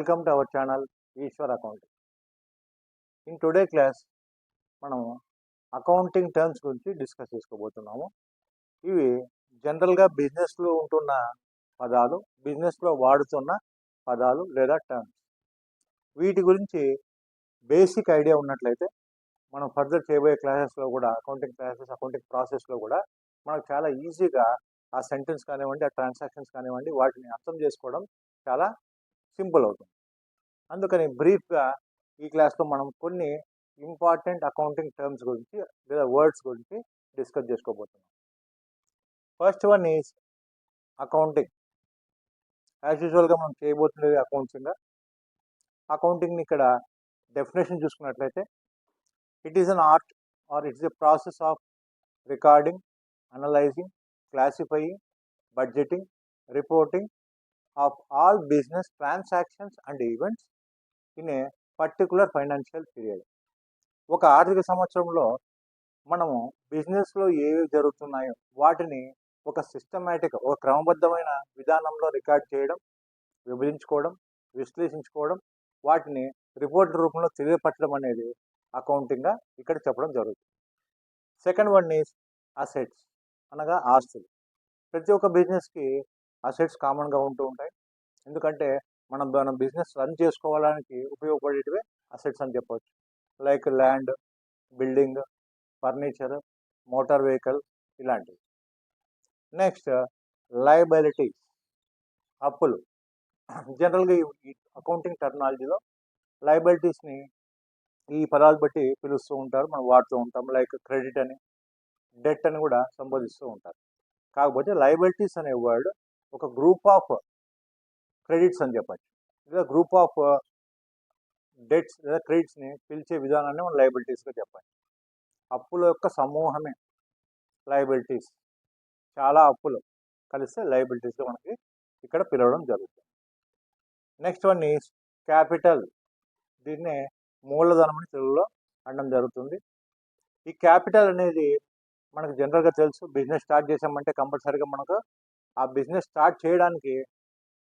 Welcome to our channel Ishwar Accounting. In today class మనం accounting terms గురించి discuss చేసుకోబోతున్నాము. ఇవి జనరల్గా బిజినెస్లో ఉంటున్న పదాలు, బిజినెస్లో వాడుతున్న పదాలు లేదా టర్మ్స్. వీటి గురించి బేసిక్ ఐడియా ఉన్నట్లయితే మనం ఫర్దర్ చేయబోయే క్లాసెస్లో కూడా అకౌంటింగ్ క్లాసెస్, అకౌంటింగ్ ప్రాసెస్లో కూడా మనకు చాలా ఈజీగా ఆ సెంటెన్స్ కానివ్వండి, ఆ ట్రాన్సాక్షన్స్ కానివ్వండి, వాటిని అర్థం చేసుకోవడం చాలా సింపుల్ అవుతుంది. అందుకని బ్రీఫ్గా ఈ క్లాస్లో మనం కొన్ని ఇంపార్టెంట్ అకౌంటింగ్ టర్మ్స్ గురించి లేదా వర్డ్స్ గురించి డిస్కస్ చేసుకోబోతున్నాం. First one is accounting. As యూజువల్గా మనం చేయబోతున్నది అకౌంటింగ్. అకౌంటింగ్ని ఇక్కడ డెఫినేషన్ చూసుకున్నట్లయితే it is an art or it's a process of recording, analysing, classifying, budgeting, reporting of all business transactions and events in a particular financial period. ఒక ఆర్థిక సంవత్సరంలో మనము బిజినెస్లో ఏవి జరుగుతున్నాయో వాటిని ఒక సిస్టమేటిక్, ఒక క్రమబద్ధమైన విధానంలో రికార్డ్ చేయడం, విభజించుకోవడం, విశ్లేషించుకోవడం, వాటిని రిపోర్ట్ రూపంలో తెలియపరచడం అనేది అకౌంటింగ్గా ఇక్కడ చెప్పడం జరుగుతుంది. సెకండ్ వన్ ఈజ్ అసెట్స్, అనగా ఆస్తులు. ప్రతి ఒక్క బిజినెస్కి అసెట్స్ కామన్గా ఉంటూ ఉంటాయి. ఎందుకంటే మనం బిజినెస్ రన్ చేసుకోవడానికి ఉపయోగపడేటివే అసెట్స్ అని చెప్పవచ్చు. Like land, building, furniture, motor vehicle ఇలాంటివి. నెక్స్ట్ లయబిలిటీస్, అప్పులు. జనరల్గా ఈ అకౌంటింగ్ టెర్మినాలజీలో లయబిలిటీస్ని ఈ పదాలు బట్టి పిలుస్తూ ఉంటారు, మనం వాడుతూ ఉంటాం. లైక్ క్రెడిట్ అని, డెట్ అని కూడా సంబోధిస్తూ ఉంటారు. కాకపోతే లయబిలిటీస్ అనే వర్డ్ ఒక గ్రూప్ ఆఫ్ క్రెడిట్స్ అని చెప్పచ్చు, లేదా గ్రూప్ ఆఫ్ డెట్స్ లేదా క్రెడిట్స్ని పిలిచే విధానాన్ని మనం లయబిలిటీస్గా చెప్పచ్చు. అప్పుల యొక్క సమూహమే లయబిలిటీస్. చాలా అప్పులు కలిస్తే లయబిలిటీస్గా మనకి ఇక్కడ పిలవడం జరుగుతుంది. Next one is capital. దీన్నే మూలధనం అని తెలుగులో అనడం జరుగుతుంది. ఈ క్యాపిటల్ అనేది మనకు జనరల్గా తెలుసు, బిజినెస్ స్టార్ట్ చేసామంటే కంపల్సరీగా మనకు ఆ బిజినెస్ స్టార్ట్ చేయడానికి,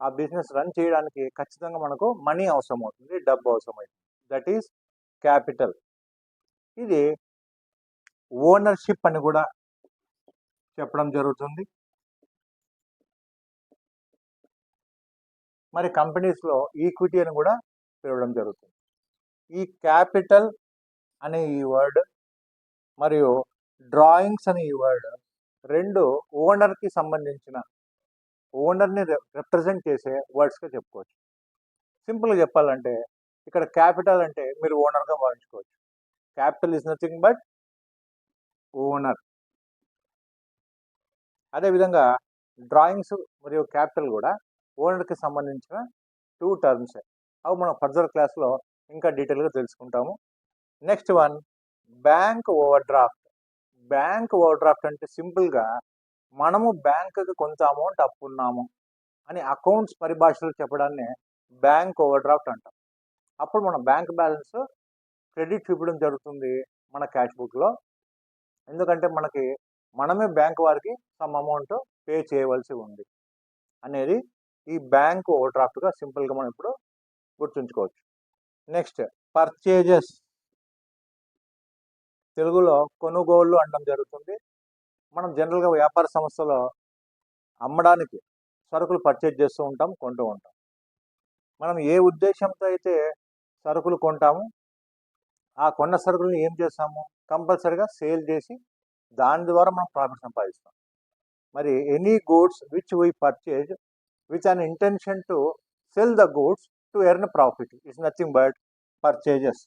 ఆ బిజినెస్ రన్ చేయడానికి ఖచ్చితంగా మనకు మనీ అవసరం అవుతుంది, డబ్బు అవసరం అవుతుంది. That is capital. ఇది ఓనర్షిప్ అని కూడా చెప్పడం జరుగుతుంది. మరి కంపెనీస్లో ఈక్విటీ అని కూడా పిలవడం జరుగుతుంది. ఈ క్యాపిటల్ అనే ఈ వర్డ్ మరియు డ్రాయింగ్స్ అనే ఈ వర్డ్ రెండు ఓనర్కి సంబంధించిన, ఓనర్ని రిప్రజెంట్ చేసే వర్డ్స్గా చెప్పుకోవచ్చు. సింపుల్గా చెప్పాలంటే ఇక్కడ క్యాపిటల్ అంటే మీరు ఓనర్గా భావించుకోవచ్చు. Capital is nothing but owner. అదేవిధంగా డ్రాయింగ్స్ మరియు క్యాపిటల్ కూడా ఓనర్కి సంబంధించిన టూ టర్మ్సే. అవి మనం ఫర్దర్ క్లాస్లో ఇంకా డీటెయిల్గా తెలుసుకుంటాము. Next one bank over draft. Bank over draft అంటే సింపుల్గా మనము బ్యాంకుకి కొంత అమౌంట్ అప్పున్నాము అని అకౌంట్స్ పరిభాషలో చెప్పడాన్ని బ్యాంక్ ఓవర్ డ్రాఫ్ట్ అంటాం. అప్పుడు మన బ్యాంక్ బ్యాలెన్స్ క్రెడిట్ చూపించడం జరుగుతుంది మన క్యాష్ బుక్లో. ఎందుకంటే మనమే బ్యాంక్ వారికి సమ్ అమౌంట్ పే చేయవలసి ఉంది అనేది ఈ బ్యాంక్ ఓవర్ డ్రాఫ్ట్గా సింపుల్గా మనం ఇప్పుడు గుర్తుంచుకోవచ్చు. Next purchases. తెలుగులో కొనుగోళ్ళు అనడం జరుగుతుంది. మనం జనరల్గా వ్యాపార సంస్థలో అమ్మడానికి సరుకులు పర్చేజ్ చేస్తూ ఉంటాం, కొంటూ ఉంటాం. మనం ఏ ఉద్దేశంతో అయితే సరుకులు కొంటాము, ఆ కొన్న సరుకులను ఏం చేస్తాము, కంపల్సరీగా సేల్ చేసి దాని ద్వారా మనం ప్రాఫిట్ సంపాదిస్తాం. మరి any goods which we purchase with an intention to sell the goods to earn profit it's nothing but purchases.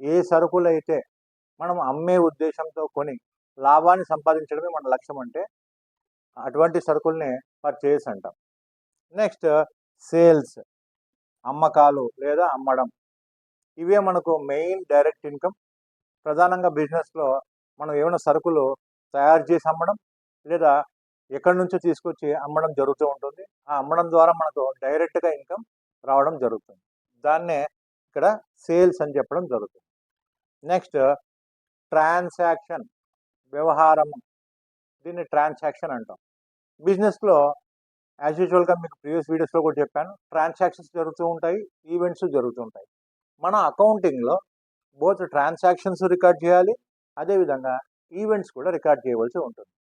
ఏ సరుకులు అయితే మనం అమ్మే ఉద్దేశంతో కొని లాభాన్ని సంపాదించడమే మన లక్ష్యం అంటే అటువంటి సరుకుల్ని పర్చేజ్ అంటాం. నెక్స్ట్ సేల్స్, అమ్మకాలు లేదా అమ్మడం. ఇవే మనకు మెయిన్ డైరెక్ట్ ఇన్కమ్. ప్రధానంగా బిజినెస్లో మనం ఏమైనా సరుకులు తయారు చేసి అమ్మడం లేదా ఎక్కడి నుంచో తీసుకొచ్చి అమ్మడం జరుగుతూ ఉంటుంది. ఆ అమ్మడం ద్వారా మనకు డైరెక్ట్గా ఇన్కమ్ రావడం జరుగుతుంది. దాన్నే ఇక్కడ సేల్స్ అని చెప్పడం జరుగుతుంది. నెక్స్ట్ ట్రాన్సాక్షన్, వ్యవహారం. దీన్ని ట్రాన్సాక్షన్ అంటాం. బిజినెస్లో యాజ్ యూజువల్గా మీకు ప్రీవియస్ వీడియోస్లో కూడా చెప్పాను, ట్రాన్సాక్షన్స్ జరుగుతూ ఉంటాయి, ఈవెంట్స్ జరుగుతూ ఉంటాయి. మన అకౌంటింగ్లో బోత్ ట్రాన్సాక్షన్స్ రికార్డ్ చేయాలి, అదేవిధంగా ఈవెంట్స్ కూడా రికార్డ్ చేయవలసి ఉంటుంది.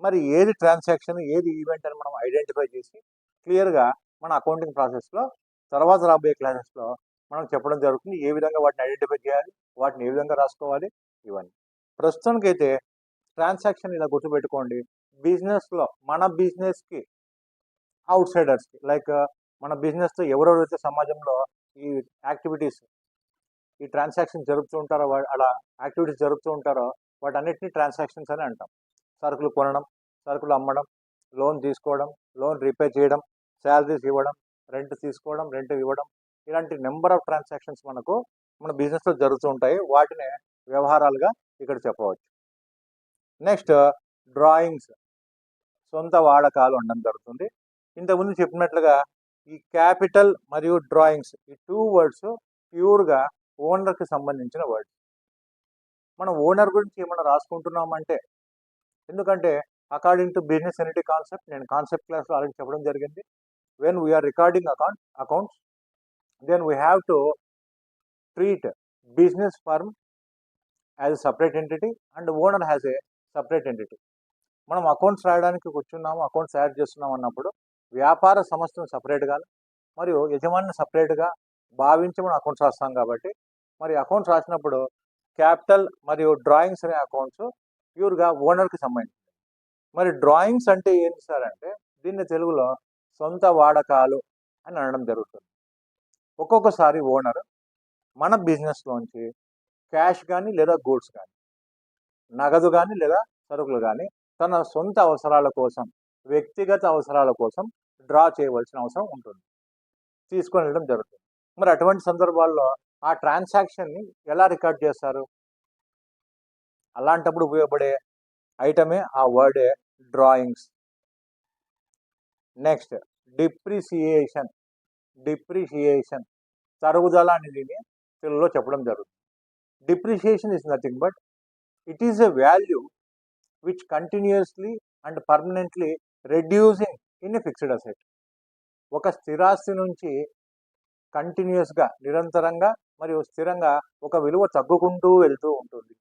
మరి ఏది ట్రాన్సాక్షన్ ఏది ఈవెంట్ అని మనం ఐడెంటిఫై చేసి క్లియర్గా మన అకౌంటింగ్ ప్రాసెస్లో తర్వాత రాబోయే క్లాసెస్లో మనం చెప్పడం జరుగుతుంది. ఏ విధంగా వాటిని ఐడెంటిఫై చేయాలి, వాటిని ఏ విధంగా రాసుకోవాలి, ఇవన్నీ. ప్రస్తుతానికైతే ట్రాన్సాక్షన్ ఇలా గుర్తుపెట్టుకోండి. బిజినెస్లో మన బిజినెస్కి అవుట్ సైడర్స్కి లైక్ మన బిజినెస్తో ఎవరెవరైతే సమాజంలో ఈ యాక్టివిటీస్ ఈ ట్రాన్సాక్షన్ జరుపుతూ ఉంటారో అలా యాక్టివిటీస్ జరుపుతూ ఉంటారో వాటన్నిటిని ట్రాన్సాక్షన్స్ అని అంటాం. సరుకులు కొనడం, సరుకులు అమ్మడం, లోన్ తీసుకోవడం, లోన్ రీపే చేయడం, శాలరీస్ ఇవ్వడం, రెంట్ తీసుకోవడం, రెంట్ ఇవ్వడం, ఇలాంటి నెంబర్ ఆఫ్ ట్రాన్సాక్షన్స్ మనకు మన బిజినెస్లో జరుగుతూ ఉంటాయి. వాటిని వ్యవహారాలుగా ఇక్కడ చెప్పవచ్చు. నెక్స్ట్ డ్రాయింగ్స్, సొంత వాడకాలు ఉండడం జరుగుతుంది. ఇంతకుముందు చెప్పినట్లుగా ఈ క్యాపిటల్ మరియు డ్రాయింగ్స్ ఈ 2 వర్డ్స్ ప్యూర్గా ఓనర్కి సంబంధించిన వర్డ్స్. మనం ఓనర్ గురించి ఏమైనా రాసుకుంటున్నామంటే, ఎందుకంటే according to business entity concept, నేను కాన్సెప్ట్ క్లాస్లో ఆల్రెడీ చెప్పడం జరిగింది. When we are recording accounts then we have to treat business firm as a separate entity and owner has a separate entity. మనం అకౌంట్స్ రాయడానికి కూర్చున్నాము, అకౌంట్స్ తయారు చేస్తున్నాం అన్నప్పుడు వ్యాపార సంస్థను సపరేట్గా మరియు యజమానిని సపరేట్గా భావించి మనం అకౌంట్స్ రాస్తాం. కాబట్టి మరి అకౌంట్స్ రాసినప్పుడు క్యాపిటల్ మరియు డ్రాయింగ్స్ అనే అకౌంట్స్ ప్యూర్గా ఓనర్కి సంబంధించింది. మరి డ్రాయింగ్స్ అంటే ఏంటి సార్ అంటే, దీన్ని తెలుగులో సొంత వాడకాలు అని అనడం జరుగుతుంది. ఒక్కొక్కసారి ఓనర్ మన బిజినెస్లోంచి క్యాష్ కానీ లేదా గూడ్స్ కానీ, నగదు కానీ లేదా సరుకులు కానీ తన సొంత అవసరాల కోసం, వ్యక్తిగత అవసరాల కోసం డ్రా చేయవలసిన అవసరం ఉంటుంది, తీసుకొని వెళ్ళడం జరుగుతుంది. మరి అటువంటి సందర్భాల్లో ఆ ట్రాన్సాక్షన్ని ఎలా రికార్డ్ చేస్తారు? అలాంటప్పుడు ఉపయోగపడే ఐటమే ఆ వర్డే డ్రాయింగ్స్. Next depreciation. డిప్రిసియేషన్ తరుగుదల అని దీన్ని తెలుగులో చెప్పడం జరుగుతుంది. Depreciation is nothing but it is a value which continuously and permanently reducing in a fixed asset. ఒక స్థిరాస్తి నుంచి కంటిన్యూస్గా నిరంతరంగా మరియు స్థిరంగా ఒక విలువ తగ్గుకుంటూ వెళ్తూ ఉంటుంది.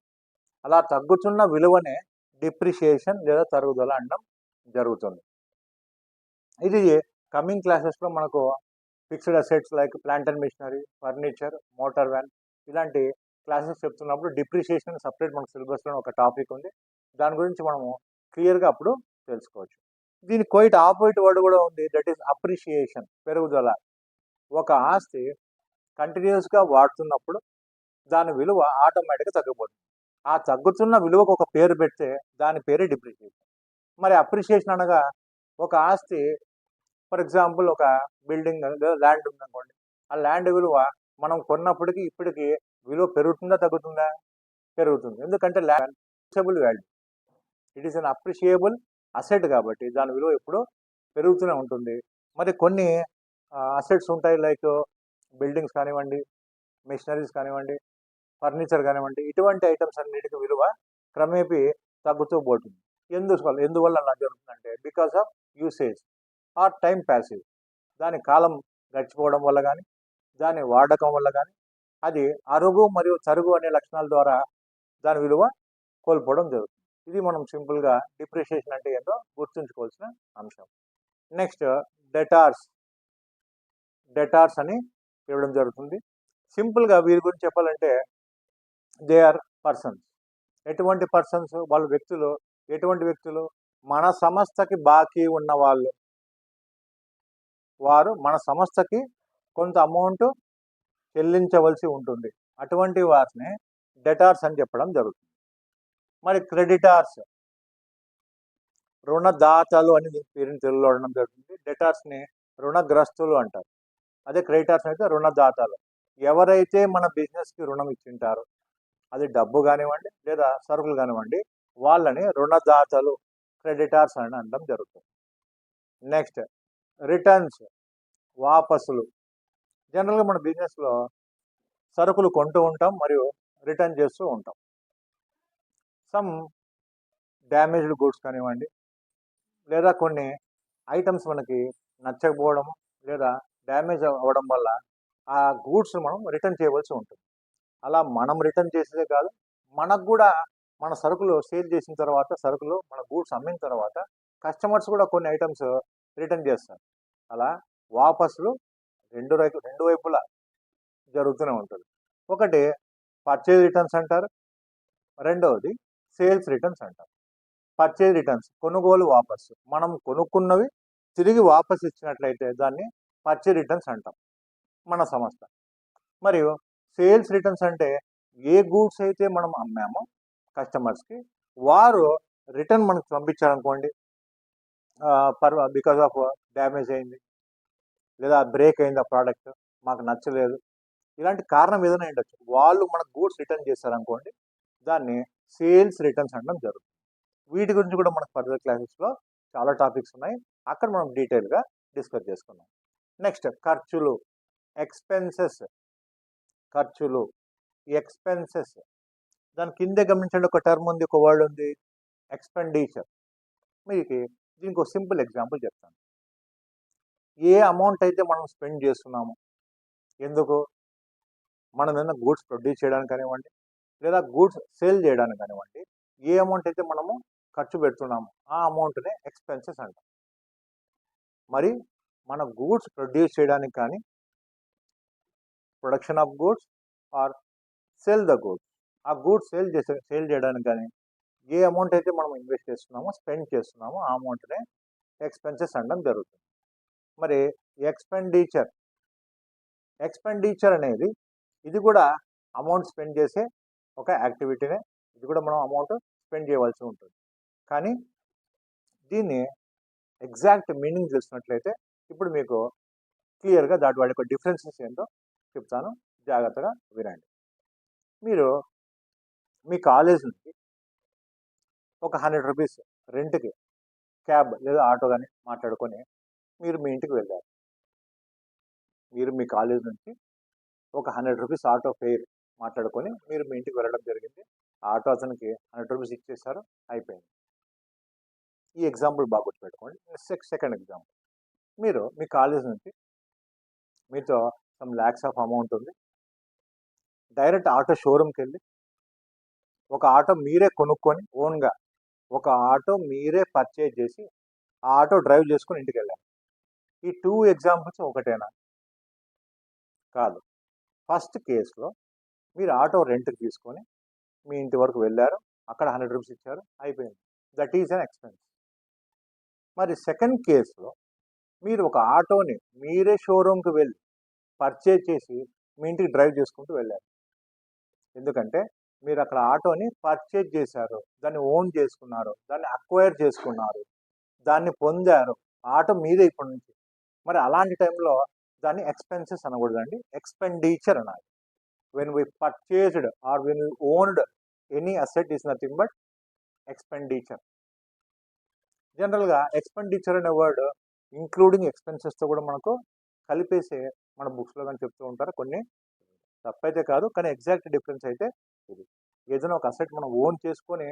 అలా తగ్గుతున్న విలువనే డిప్రిషియేషన్ లేదా తరుగుదల అనడం జరుగుతుంది. ఇది కమింగ్ క్లాసెస్లో మనకు fixed assets like plant and machinery, furniture, motor van ఇలాంటి క్లాసెస్ చెప్తున్నప్పుడు డిప్రిషియేషన్ సపరేట్ మన సిలబస్లో ఒక టాపిక్ ఉంది. దాని గురించి మనము క్లియర్గా అప్పుడు తెలుసుకోవచ్చు. దీని క్వైట్ ఆపోజిట్ వర్డ్ కూడా ఉంది, దట్ ఈస్ అప్రిషియేషన్, పెరుగుదల. ఒక ఆస్తి కంటిన్యూస్గా వాడుతున్నప్పుడు దాని విలువ ఆటోమేటిక్గా తగ్గిపోతుంది. ఆ తగ్గుతున్న విలువకు ఒక పేరు పెడితే దాని పేరే డిప్రిషియేషన్. మరి అప్రిషియేషన్ అనగా ఒక ఆస్తి, ఫర్ ఎగ్జాంపుల్ ఒక బిల్డింగ్ లేదా ల్యాండ్ ఉందనుకోండి, ఆ ల్యాండ్ విలువ మనం కొన్నప్పటికీ ఇప్పటికీ విలువ పెరుగుతుందా తగ్గుతుందా? పెరుగుతుంది. ఎందుకంటే land appreciable value, it is an appreciable asset కాబట్టి దాని విలువ ఎప్పుడూ పెరుగుతూనే ఉంటుంది. మరి కొన్ని అసెట్స్ ఉంటాయి లైక్ బిల్డింగ్స్ కానివ్వండి, మిషనరీస్ కానివ్వండి, ఫర్నిచర్ కానివ్వండి, ఇటువంటి ఐటమ్స్ అన్నిటికీ విలువ క్రమేపీ తగ్గుతూ పోతుంది. ఎందువల్ల అలా జరుగుతుందంటే because of usage or time passive. దాని కాలం గడిచిపోవడం వల్ల కానీ, దాని వాడకం వల్ల కానీ అది అరుగు మరియు తరుగు అనే లక్షణాల ద్వారా దాని విలువ కోల్పోవడం జరుగుతుంది. ఇది మనం సింపుల్గా డిప్రిషియేషన్ అంటే ఏంటో గుర్తుంచుకోవాల్సిన అంశం. Next debtors. డెటార్స్ అని ఇవ్వడం జరుగుతుంది. సింపుల్గా వీరి గురించి చెప్పాలంటే దే ఆర్ పర్సన్స్. ఎటువంటి పర్సన్స్? వాళ్ళ వ్యక్తులు. ఎటువంటి వ్యక్తులు? మన సంస్థకి బాకీ ఉన్న వాళ్ళు. వారు మన సంస్థకి కొంత అమౌంట్ చెల్లించవలసి ఉంటుంది. అటువంటి వారిని డెటార్స్ అని చెప్పడం జరుగుతుంది. మరి క్రెడిటార్స్, రుణదాతలు అని పేరుని తెలుగులో అనడం జరుగుతుంది. డెటార్స్ని రుణగ్రస్తులు అంటారు. అదే క్రెడిటార్స్ అయితే రుణదాతలు. ఎవరైతే మన బిజినెస్కి రుణం ఇచ్చింటారో, అది డబ్బు కానివ్వండి లేదా సరుకులు కానివ్వండి, వాళ్ళని రుణదాతలు, క్రెడిటార్స్ అని అనడం జరుగుతుంది. నెక్స్ట్ రిటర్న్స్, వాపసులు. జనరల్గా మన బిజినెస్లో సరుకులు కొంటూ ఉంటాం మరియు రిటర్న్ చేస్తూ ఉంటాం. సమ్ డ్యామేజ్డ్ గూడ్స్ కానివ్వండి లేదా కొన్ని ఐటమ్స్ మనకి నచ్చకపోవడం లేదా డ్యామేజ్ అవ్వడం వల్ల ఆ గూడ్స్ మనం రిటర్న్ చేయవలసి ఉంటుంది. అలా మనం రిటర్న్ చేసేదే కాదు, మనకు కూడా మన సరుకులు సేల్ చేసిన తర్వాత, సరుకులు మన గూడ్స్ అమ్మిన తర్వాత కస్టమర్స్ కూడా కొన్ని ఐటమ్స్ రిటర్న్ చేస్తారు. అలా వాపసులు రెండు వైపులా జరుగుతూనే ఉంటుంది. ఒకటి పర్చేజ్ రిటర్న్స్ అంటారు, రెండవది సేల్స్ రిటర్న్స్ అంటారు. పర్చేజ్ రిటర్న్స్ కొనుగోలు వాపసు, మనం కొనుక్కున్నవి తిరిగి వాపసు ఇచ్చినట్లయితే దాన్ని పర్చేజ్ రిటర్న్స్ అంటాం మన సంస్థ. మరియు సేల్స్ రిటర్న్స్ అంటే ఏ గూడ్స్ అయితే మనం అమ్మామో కస్టమర్స్కి, వారు రిటర్న్ మనకు పంపించారనుకోండి, బికాస్ ఆఫ్ డ్యామేజ్ అయింది లేదా బ్రేక్ అయింది, ఆ ప్రోడక్ట్ మాకు నచ్చలేదు, ఇలాంటి కారణం ఏదైనా ఉండొచ్చు, వాళ్ళు మనకు గూడ్స్ రిటర్న్ చేశారనుకోండి, దాన్ని సేల్స్ రిటర్న్స్ అనడం జరుగుతుంది. వీటి గురించి కూడా మనకు ఫర్దర్ క్లాసెస్లో చాలా టాపిక్స్ ఉన్నాయి, అక్కడ మనం డీటెయిల్గా డిస్కస్ చేసుకున్నాం. నెక్స్ట్ ఖర్చులు, ఎక్స్పెన్సెస్. ఖర్చులు, ఎక్స్పెన్సెస్, దాని కిందే గమనించండి, ఒక టర్మ్ ఉంది, ఒక వర్డ్ ఉంది, ఎక్స్పెండిచర్. మీకు దీనికి ఒక సింపుల్ ఎగ్జాంపుల్ చెప్తాను. ఏ అమౌంట్ అయితే మనం స్పెండ్ చేస్తున్నాము, ఎందుకు, మనం ఏదైనా గూడ్స్ ప్రొడ్యూస్ చేయడానికి కానివ్వండి లేదా గూడ్స్ సేల్ చేయడానికి కానివ్వండి, ఏ అమౌంట్ అయితే మనము ఖర్చు పెడుతున్నాము ఆ అమౌంట్నే ఎక్స్పెన్సెస్ అంటాం. మరి మన గూడ్స్ ప్రొడ్యూస్ చేయడానికి కానీ, production of goods or sell the goods, ఆ గూడ్స్ సేల్ చేయడానికి కానీ ఏ అమౌంట్ అయితే మనం ఇన్వెస్ట్ చేస్తున్నామో, స్పెండ్ చేస్తున్నామో ఆ అమౌంట్నే ఎక్స్పెన్సెస్ అనడం జరుగుతుంది. మరి ఎక్స్పెండిచర్, ఎక్స్పెండిచర్ అనేది ఇది కూడా అమౌంట్ స్పెండ్ చేసే ఒక యాక్టివిటీనే, ఇది కూడా మనం అమౌంట్ స్పెండ్ చేయవలసి ఉంటుంది. కానీ దీన్ని ఎగ్జాక్ట్ మీనింగ్ తెలిసినట్లయితే ఇప్పుడు మీకు క్లియర్గా దాటి వాడి యొక్క డిఫరెన్సెస్ ఏంటో చెప్తాను, జాగ్రత్తగా వినండి. మీరు మీ కాలేజ్ నుంచి ఒక 100 రూపీస్ రెంట్కి క్యాబ్ లేదా ఆటో కానీ మాట్లాడుకొని మీరు మీ ఇంటికి వెళ్ళారు. మీరు మీ కాలేజ్ నుంచి ఒక 100 రూపీస్ ఆటో ఫేర్ మాట్లాడుకొని మీరు మీ ఇంటికి వెళ్ళడం జరిగింది. ఆ ఆటో అతనికి 100 రూపీస్ ఇచ్చేసారు, అయిపోయింది. ఈ ఎగ్జాంపుల్ బాగా గుర్తుపెట్టుకోండి. సెకండ్ ఎగ్జాంపుల్, మీరు మీ కాలేజ్ నుంచి మీతో సమ్ ల్యాక్స్ ఆఫ్ అమౌంట్ ఉంది, డైరెక్ట్ ఆటో షోరూమ్కి వెళ్ళి ఒక ఆటో మీరే కొనుక్కొని ఓన్గా ఒక ఆటో మీరే పర్చేజ్ చేసి ఆ ఆటో డ్రైవ్ చేసుకొని ఇంటికి వెళ్ళారు. ఈ 2 ఎగ్జాంపుల్స్ ఒకటేనా? కాదు. ఫస్ట్ కేసులో మీరు ఆటో రెంట్కి తీసుకొని మీ ఇంటి వరకు వెళ్ళారు, అక్కడ 100 రూపీస్ ఇచ్చారు, అయిపోయింది, దట్ ఈజ్ అన్ ఎక్స్పెన్స్. మరి సెకండ్ కేసులో మీరు ఒక ఆటోని మీరే షోరూమ్కి వెళ్ళి పర్చేజ్ చేసి మీ ఇంటికి డ్రైవ్ చేసుకుంటూ వెళ్ళారు. ఎందుకంటే మీరు అక్కడ ఆటోని పర్చేజ్ చేశారు, దాన్ని ఓన్ చేసుకున్నారు, దాన్ని అక్వైర్ చేసుకున్నారు, దాన్ని పొందారు, ఆటో మీదే ఇప్పటి నుంచి. మరి అలాంటి టైంలో దాన్ని ఎక్స్పెన్సెస్ అనకూడదండి, ఎక్స్పెండిచర్ అనాలి. When we purchased or when we owned any asset is nothing but expenditure. జనరల్గా ఎక్స్పెండిచర్ అనే వర్డ్ ఇంక్లూడింగ్ ఎక్స్పెన్సెస్తో కూడా మనకు కలిపేసి మన బుక్స్లో కానీ చెప్తూ ఉంటారు. కొన్ని తప్పైతే కాదు, కానీ ఎగ్జాక్ట్ డిఫరెన్స్ అయితే ఇది. ఏదైనా ఒక అసెట్ మనం ఓన్ చేసుకొని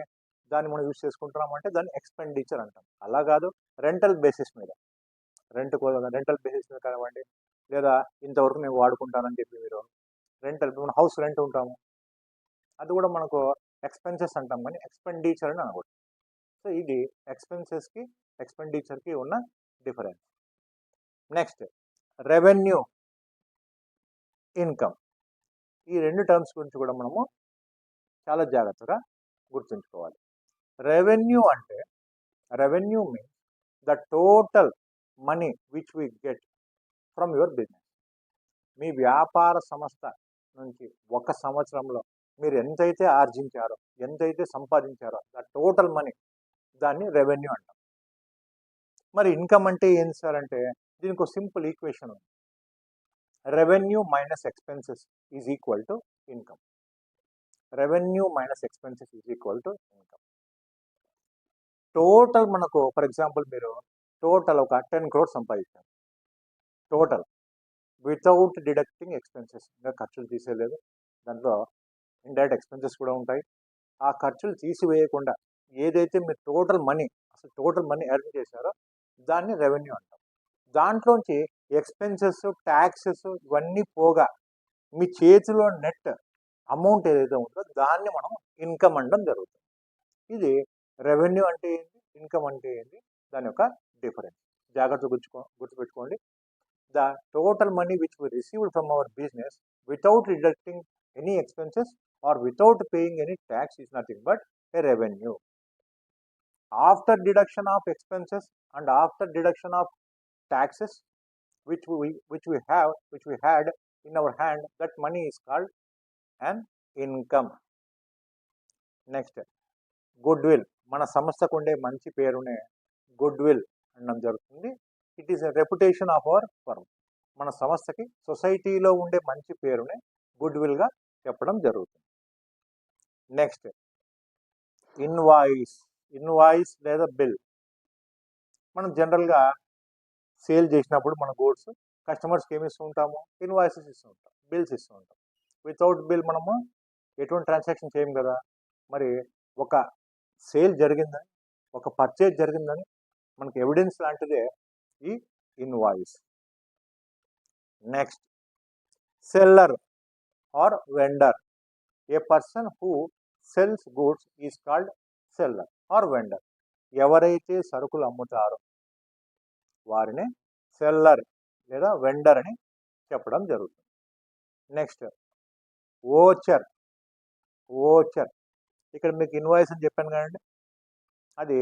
దాన్ని మనం యూజ్ చేసుకుంటున్నామంటే దాన్ని ఎక్స్పెండిచర్ అంటాం. అలా కాదు, రెంటల్ బేసిస్ మీద, రెంటల్ బేసిస్ మీద కానివ్వండి, లేదా ఇంతవరకు నేను వాడుకుంటానని చెప్పి మీరు రెంటల్, మనం హౌస్ రెంట్ ఉంటాము, అది కూడా మనకు ఎక్స్పెన్సెస్ అంటాం, కానీ ఎక్స్పెండిచర్ అని అనకూడదు. సో ఇది ఎక్స్పెన్సెస్కి ఎక్స్పెండిచర్కి ఉన్న డిఫరెన్స్. Next revenue, income. ఈ రెండు టర్మ్స్ గురించి కూడా మనము చాలా జాగ్రత్తగా గుర్తుంచుకోవాలి. రెవెన్యూ అంటే, revenue means the total money which we get from your business. మీ వ్యాపార సంస్థ నుంచి ఒక సంవత్సరంలో మీరు ఎంతైతే ఆర్జించారో, ఎంతైతే సంపాదించారో ద టోటల్ మనీ, దాన్ని రెవెన్యూ అంటాం. మరి ఇన్కమ్ అంటే ఏం సార్ అంటే, దీనికి ఒక సింపుల్ ఈక్వేషన్ ఉంది. Revenue minus expenses is equal to income. Revenue minus expenses is equal to income. Total మనకు ఫర్ ఎగ్జాంపుల్ మీరు టోటల్ ఒక 10 crores సంపాదించారు, టోటల్ వితౌట్ డిడక్టింగ్ ఎక్స్పెన్సెస్, ఇంకా ఖర్చులు తీసేయలేదు, దాంట్లో ఇండైరెక్ట్ ఎక్స్పెన్సెస్ కూడా ఉంటాయి. ఆ ఖర్చులు తీసివేయకుండా ఏదైతే మీరు టోటల్ మనీ, అసలు టోటల్ మనీ ఎర్న్ చేశారో దాన్ని రెవెన్యూ అంటాం. దాంట్లోంచి ఎక్స్పెన్సెస్, ట్యాక్సెస్ ఇవన్నీ పోగా మీ చేతిలో నెట్ అమౌంట్ ఏదైతే ఉందో దాన్ని మనం ఇన్కమ్ అనడం జరుగుతుంది. ఇది రెవెన్యూ అంటే ఏంటి, ఇన్కమ్ అంటే ఏంటి, దాని యొక్క డిఫరెన్స్ జాగ్రత్తగా గుర్తుపెట్టుకోండి. The total money which we received from our business without deducting any expenses or without paying any tax is nothing but a revenue. After deduction of expenses and after deduction of taxes which we had in our hand, that money is called an income. Next goodwill, మన సంస్థకు ఉండే మంచి పేరునే goodwill అనడం జరుగుతుంది. It is a reputation of our firm. మన సంస్థకి సొసైటీలో ఉండే మంచి పేరునే గుడ్ విల్గా చెప్పడం జరుగుతుంది. నెక్స్ట్ ఇన్వాయిస్ లేదా బిల్. మనం జనరల్గా సేల్ చేసినప్పుడు మన గూడ్స్ కస్టమర్స్కి ఏమి ఇస్తూ ఉంటాము, ఇన్వాయిసెస్ ఇస్తూ ఉంటాం, బిల్స్ ఇస్తూ ఉంటాం. వితౌట్ బిల్ మనము ఎటువంటి ట్రాన్సాక్షన్ చేయం కదా. మరి ఒక సేల్ జరిగిందని, ఒక పర్చేజ్ జరిగిందని మనకి ఎవిడెన్స్ లాంటిదే ఈ invoice. Next seller or vendor. A person who sells goods is called seller or vendor. ఎవరైతే సరుకులు అమ్ముతారో వారిని సెల్లర్ లేదా వెండర్ అని చెప్పడం జరుగుతుంది. Next voucher. ఇక్కడ మీకు ఇన్వాయిస్ అని చెప్పాను కదండి, అది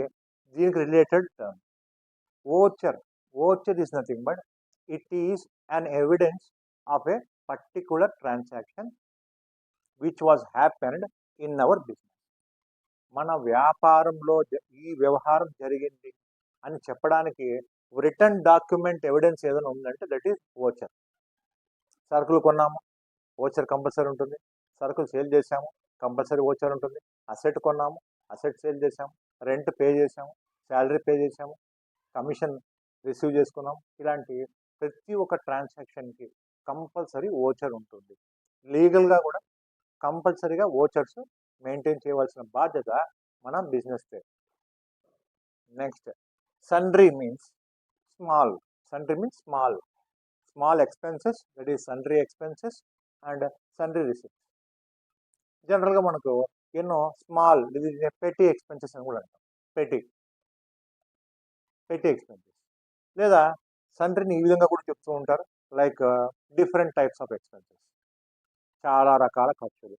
దీనికి related term. Voucher is nothing but it is an evidence of A particular transaction which was happened in our business. మన వ్యాపారంలో ఈ వ్యవహారం జరిగింది అని చెప్పడానికి రిటర్న్ డాక్యుమెంట్ ఎవిడెన్స్ ఏదైనా ఉందంటే దట్ ఈస్ ఓచర్. సరుకులు కొన్నాము, ఓచర్ కంపల్సరీ ఉంటుంది. సరుకులు సేల్ చేసాము, కంపల్సరీ ఓచర్ ఉంటుంది. అసెట్ కొన్నాము, అసెట్ సేల్ చేసాము, రెంట్ పే చేసాము, శాలరీ పే చేసాము, కమిషన్ రిసీవ్ చేసుకున్నాము. ఇలాంటి ప్రతి ఒక్క ట్రాన్సాక్షన్కి కంపల్సరీ ఓచర్ ఉంటుంది. లీగల్గా కూడా కంపల్సరీగా ఓచర్స్ మెయింటైన్ చేయవలసిన బాధ్యత మన బిజినెస్దే. Next sundry means small expenses, that is sundry expenses and sundry receipts. జనరల్గా మనకు ఎన్నో స్మాల్ పెటీ ఎక్స్పెన్సెస్ అని కూడా అంటాం. పెటీ ఎక్స్పెన్సెస్ లేదా సండ్రీని ఈ విధంగా కూడా చెప్తూ ఉంటారు. Like different types of expenses, చాలా రకాల ఖర్చులు,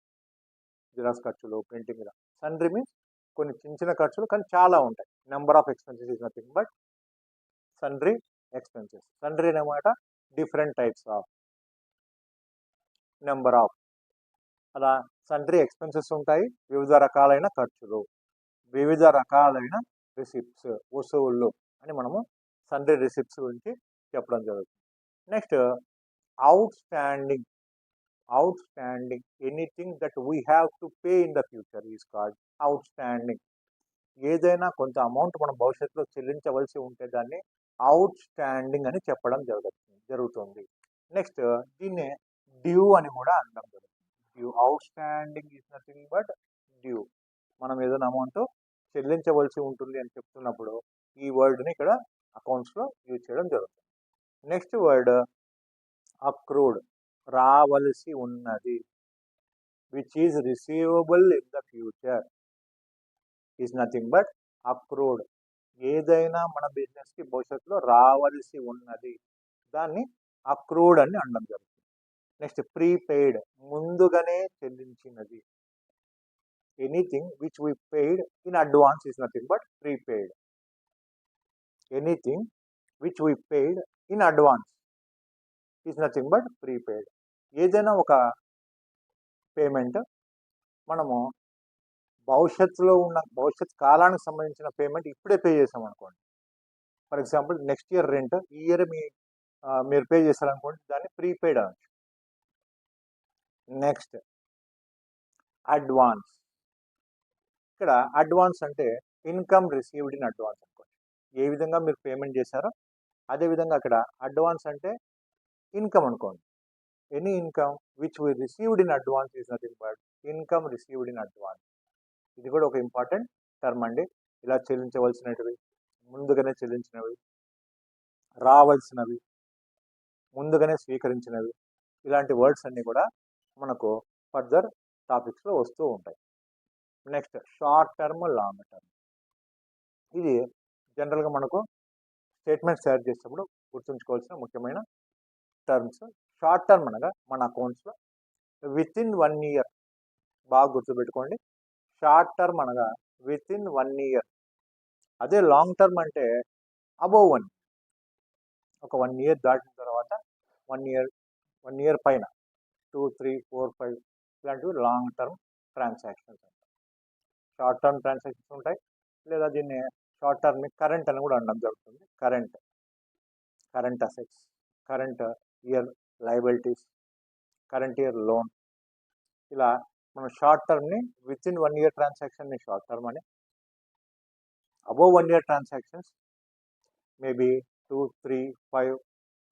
జిరాక్స్ ఖర్చులు, ప్రింటింగ్. సండ్రీ మీన్స్ కొన్ని చిన్న ఖర్చులు కానీ చాలా ఉంటాయి. Number of expenses is nothing but sundry expenses. Sundry అన్నమాట different types of, number of. అలా sundry ఎక్స్పెన్సెస్ ఉంటాయి, వివిధ రకాలైన ఖర్చులు, వివిధ రకాలైన రిసిప్ట్స్, వసూళ్ళు అని మనము sundry రిసిప్ట్స్ గురించి చెప్పడం జరుగుతుంది. Next out standing. Anything that we have to pay in the future is called out standing. ఏదైనా కొంత అమౌంట్ మనం భవిష్యత్తులో చెల్లించవలసి ఉంటే దాన్ని అవుట్ స్టాండింగ్ అని చెప్పడం జరుగుతుంది. నెక్స్ట్ దీన్నే డ్యూ అని కూడా అనడం జరుగుతుంది. Due, out standing is nothing but due. మనం ఏదైనా అమౌంట్ చెల్లించవలసి ఉంటుంది అని చెప్తున్నప్పుడు ఈ వర్డ్ని ఇక్కడ అకౌంట్స్లో యూజ్ చేయడం జరుగుతుంది. నెక్స్ట్ వర్డ్ అక్రూడ్, రావలసి ఉన్నది. Which is receivable in the future is nothing but accrued. ఏదైనా మన బిజినెస్కి భవిష్యత్తులో రావలసి ఉన్నది, దాన్ని అక్రూడ్ అని అనడం జరుగుతుంది. నెక్స్ట్ ప్రీపెయిడ్, ముందుగానే చెల్లించినది. Anything which we paid in advance is nothing but prepaid. Anything which we paid in advance is nothing but prepaid. ఏదైనా ఒక పేమెంట్ మనము భవిష్యత్ కాలానికి సంబంధించిన పేమెంట్ ఇప్పుడే పే చేసాం అనుకోండి. For example next year rent ఈ ఇయర్ మీరు పే చేశారనుకోండి, దాన్ని ప్రీపెయిడ్ అనొచ్చు. Next advance. ఇక్కడ అడ్వాన్స్ అంటే ఇన్కమ్ రిసీవ్డ్ ఇన్ అడ్వాన్స్ అనుకోండి. ఏ విధంగా మీరు పేమెంట్ చేశారో అదేవిధంగా అక్కడ అడ్వాన్స్ అంటే ఇన్కమ్ అనుకోండి. Any income which we received in advance is nothing but income received in advance. ఇది కూడా ఒక ఇంపార్టెంట్ టర్మ్ అండి. ఇలా చెల్లించవలసినవి, ముందుగానే చెల్లించినవి, రావాల్సినవి, ముందుగానే స్వీకరించినవి, ఇలాంటి వర్డ్స్ అన్నీ కూడా మనకు ఫర్దర్ టాపిక్స్లో వస్తూ ఉంటాయి. Next short term, long term. ఇది జనరల్గా మనకు స్టేట్మెంట్స్ తయారు చేసేటప్పుడు గుర్తుంచుకోవాల్సిన ముఖ్యమైన టర్మ్స్. షార్ట్ టర్మ్ అనగా మన అకౌంట్స్లో విత్ ఇన్ 1 ఇయర్, బాగా గుర్తుపెట్టుకోండి. షార్ట్ టర్మ్ అనగా విత్ ఇన్ 1 ఇయర్. అదే లాంగ్ టర్మ్ అంటే అబోవ్ 1, ఒక 1 ఇయర్ దాటిన తర్వాత 1 ఇయర్ పైన 2, 3, 4, 5 ఇలాంటివి లాంగ్ టర్మ్ ట్రాన్సాక్షన్స్ ఉంటాయి. షార్ట్ టర్మ్ ట్రాన్సాక్షన్స్ ఉంటాయి, లేదా దీన్ని షార్ట్ టర్మ్ని కరెంట్ అని కూడా అనడం జరుగుతుంది. Current assets, current year liabilities, current year loan. ఇలా మనం షార్ట్ టర్మ్ని విత్ ఇన్ 1 ఇయర్ ట్రాన్సాక్షన్ని షార్ట్ టర్మ్ అని, అబోవ్ 1 ఇయర్ ట్రాన్సాక్షన్స్ మేబీ 2, 3, 5,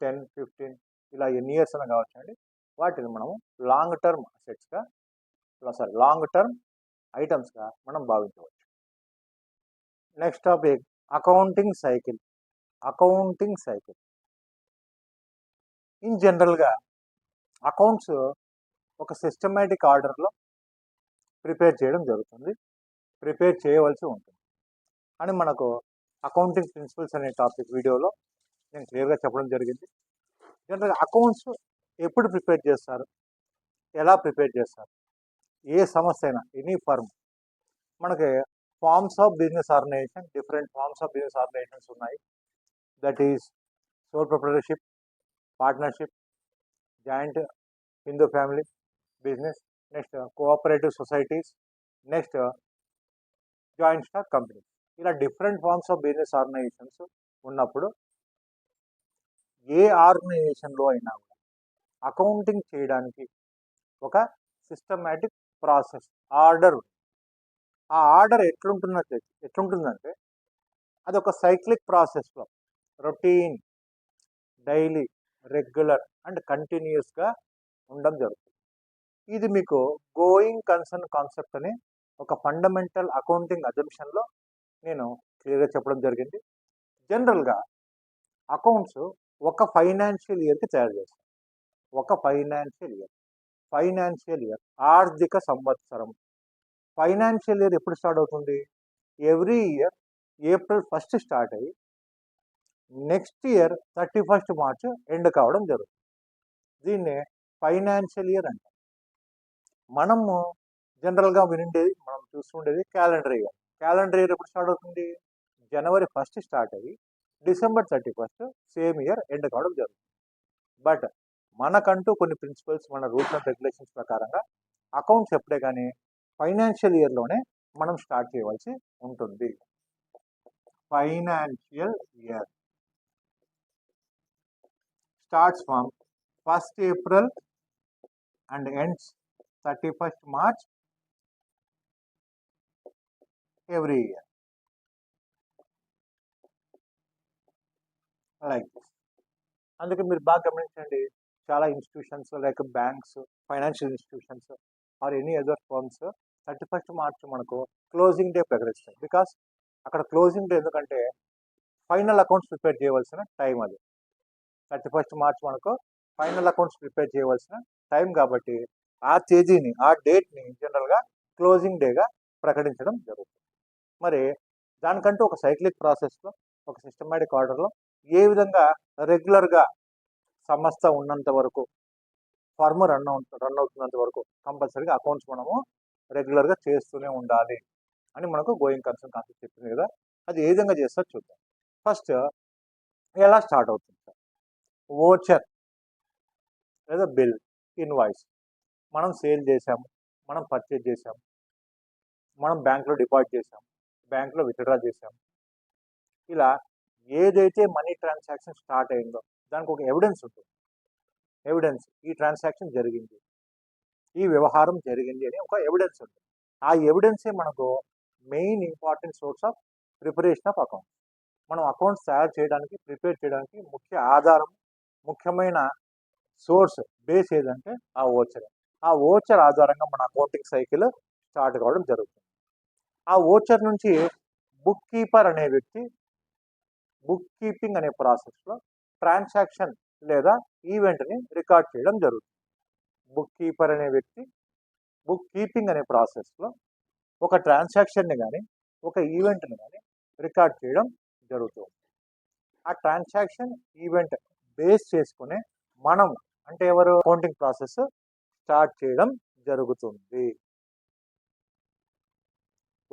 10, 15 ఇలా ఎన్ని ఇయర్స్ అయినా కావచ్చు అండి, వాటిని మనము లాంగ్ టర్మ్ అసెట్స్గా, లాంగ్ టర్మ్ ఐటమ్స్గా మనం భావించవచ్చు. Next topic accounting cycle. Accounting cycle in జనరల్గా అకౌంట్స్ ఒక సిస్టమేటిక్ ఆర్డర్లో ప్రిపేర్ చేయడం జరుగుతుంది, ప్రిపేర్ చేయవలసి ఉంటుంది అని మనకు అకౌంటింగ్ ప్రిన్సిపల్స్ అనే టాపిక్ వీడియోలో నేను క్లియర్గా చెప్పడం జరిగింది. జనరల్గా అకౌంట్స్ ఎప్పుడు ప్రిపేర్ చేస్తారు, ఎలా ప్రిపేర్ చేస్తారు, ఏ సంస్థ అయినా ఎనీ ఫర్మ్, మనకి forms of business organization, different forms of business organizations ఉన్నాయి. That is sole proprietorship, partnership, joint Hindu family business, next cooperative societies, next joint stock companies. ఇలా different forms of business organizations ఉన్నప్పుడు ఏ ఆర్గనైజేషన్లో అయినా కూడా accounting చేయడానికి ఒక సిస్టమేటిక్ ప్రాసెస్, ఆర్డర్. ఆ ఆర్డర్ ఎట్లుంటుందంటే అది ఒక సైక్లిక్ ప్రాసెస్లో రొటీన్, డైలీ, రెగ్యులర్ అండ్ కంటిన్యూస్గా ఉండడం జరుగుతుంది. ఇది మీకు గోయింగ్ కన్సర్న్ కాన్సెప్ట్ అని ఒక ఫండమెంటల్ అకౌంటింగ్ అజంప్షన్లో నేను క్లియర్గా చెప్పడం జరిగింది. జనరల్గా అకౌంట్స్ ఒక ఫైనాన్షియల్ ఇయర్కి తయారు చేస్తారు. ఒక ఫైనాన్షియల్ ఇయర్ ఆర్థిక సంవత్సరం. ఫైనాన్షియల్ ఇయర్ ఎప్పుడు స్టార్ట్ అవుతుంది? ఎవ్రీ ఇయర్ ఏప్రిల్ 1 స్టార్ట్ అయ్యి నెక్స్ట్ ఇయర్ 31 మార్చ్ ఎండ్ కావడం జరుగుతుంది. దీన్నే ఫైనాన్షియల్ ఇయర్ అంటారు. మనము జనరల్గా మనం చూస్తుండేది క్యాలెండర్ ఇయర్. క్యాలెండర్ ఇయర్ ఎప్పుడు స్టార్ట్ అవుతుంది? జనవరి 1 స్టార్ట్ అయ్యి డిసెంబర్ 31 సేమ్ ఇయర్ ఎండ్ కావడం జరుగుతుంది. బట్ మనకంటూ కొన్ని ప్రిన్సిపల్స్, మన రూల్స్ అండ్ రెగ్యులేషన్స్ ప్రకారంగా అకౌంట్స్ ఎప్పుడే కానీ ఫైనాన్షియల్ ఇయర్లోనే మనం స్టార్ట్ చేయవలసి ఉంటుంది. Financial year starts from 1st April and ends 31st March every year. Like this. అందుకే మీరు బాగా గమనించండి, చాలా institutions like banks, financial institutions or any other firms 31st March మనకు క్లోజింగ్ డే ప్రకటిస్తాయి. బికాస్ అక్కడ క్లోజింగ్ డే ఎందుకంటే ఫైనల్ అకౌంట్స్ ప్రిపేర్ చేయవలసిన టైం అది. 31st మార్చ్ మనకు ఫైనల్ అకౌంట్స్ ప్రిపేర్ చేయవలసిన టైం కాబట్టి ఆ తేదీని, ఆ డేట్ని జనరల్గా క్లోజింగ్ డేగా ప్రకటించడం జరుగుతుంది. మరి దానికంటూ ఒక సైక్లిక్ ప్రాసెస్లో, ఒక సిస్టమేటిక్ ఆర్డర్లో ఏ విధంగా రెగ్యులర్గా సంస్థ ఉన్నంత వరకు, ఫర్మ్ రన్ అవుతున్నంత వరకు కంపల్సరీగా అకౌంట్స్ మనము రెగ్యులర్గా చేస్తూనే ఉండాలి అని మనకు గోయింగ్ కన్సర్న్ కాన్సెప్ట్ చెప్పింది కదా. అది ఏ విధంగా చేస్తారో చూద్దాం. ఫస్ట్ ఎలా స్టార్ట్ అవుతుంది సార్? వోచర్ లేదా బిల్, ఇన్వాయిస్. మనం సేల్ చేసాము, మనం పర్చేజ్ చేసాము, మనం బ్యాంక్లో డిపాజిట్ చేసాము, బ్యాంక్లో విత్డ్రా చేసాము. ఇలా ఏదైతే మనీ ట్రాన్సాక్షన్ స్టార్ట్ అయిందో దానికి ఒక ఎవిడెన్స్ ఉంటుంది. ఎవిడెన్స్, ఈ ట్రాన్సాక్షన్ జరిగింది, ఈ వ్యవహారం జరిగింది అని ఒక ఎవిడెన్స్ ఉంటుంది. ఆ ఎవిడెన్సే మనకు main important source of preparation of accounts. మనం అకౌంట్స్ తయారు చేయడానికి, ప్రిపేర్ చేయడానికి ముఖ్య ఆధారం, ముఖ్యమైన సోర్స్, బేస్ ఏదంటే ఆ ఓచర్. ఆ ఓచర్ ఆధారంగా మన అకౌంటింగ్ సైకిల్ స్టార్ట్ కావడం జరుగుతుంది. ఆ ఓచర్ నుంచి బుక్ కీపర్ అనే వ్యక్తి బుక్ కీపింగ్ అనే ప్రాసెస్లో ట్రాన్సాక్షన్ లేదా ఈవెంట్ని రికార్డ్ చేయడం జరుగుతుంది. బుక్ కీపర్ అనే వ్యక్తి బుక్ కీపింగ్ అనే ప్రాసెస్లో ఒక ట్రాన్సాక్షన్ని కానీ ఒక ఈవెంట్ని కానీ రికార్డ్ చేయడం జరుగుతుంది. ఆ ట్రాన్సాక్షన్ ఈవెంట్ బేస్ చేసుకునే మనం అంటే ఎవరు అకౌంటింగ్ ప్రాసెస్ స్టార్ట్ చేయడం జరుగుతుంది.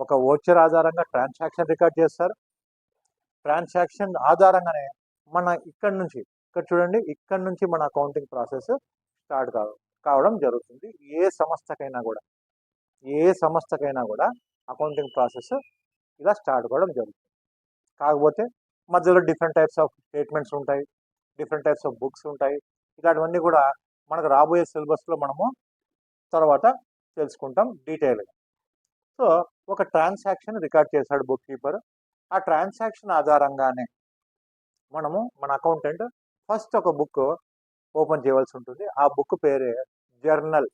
ఒక ఓచర్ ఆధారంగా ట్రాన్సాక్షన్ రికార్డ్ చేస్తారు. ట్రాన్సాక్షన్ ఆధారంగానే మన ఇక్కడ చూడండి, ఇక్కడ నుంచి మన అకౌంటింగ్ ప్రాసెస్ స్టార్ట్ కావడం జరుగుతుంది. ఏ సంస్థకైనా కూడా అకౌంటింగ్ ప్రాసెస్ ఇలా స్టార్ట్ కావడం జరుగుతుంది. కాకపోతే మధ్యలో డిఫరెంట్ టైప్స్ ఆఫ్ స్టేట్మెంట్స్ ఉంటాయి, డిఫరెంట్ టైప్స్ ఆఫ్ బుక్స్ ఉంటాయి. ఇలాంటివన్నీ కూడా మనకు రాబోయే సిలబస్లో మనము తర్వాత తెలుసుకుంటాం డీటెయిల్గా. సో ఒక ట్రాన్సాక్షన్ రికార్డ్ చేశాడు బుక్ కీపర్. ఆ ట్రాన్సాక్షన్ ఆధారంగానే మన అకౌంటెంట్ ఫస్ట్ ఒక బుక్ ఓపెన్ చేయవలసి ఉంటుంది. ఆ బుక్ పేరే జర్నల్.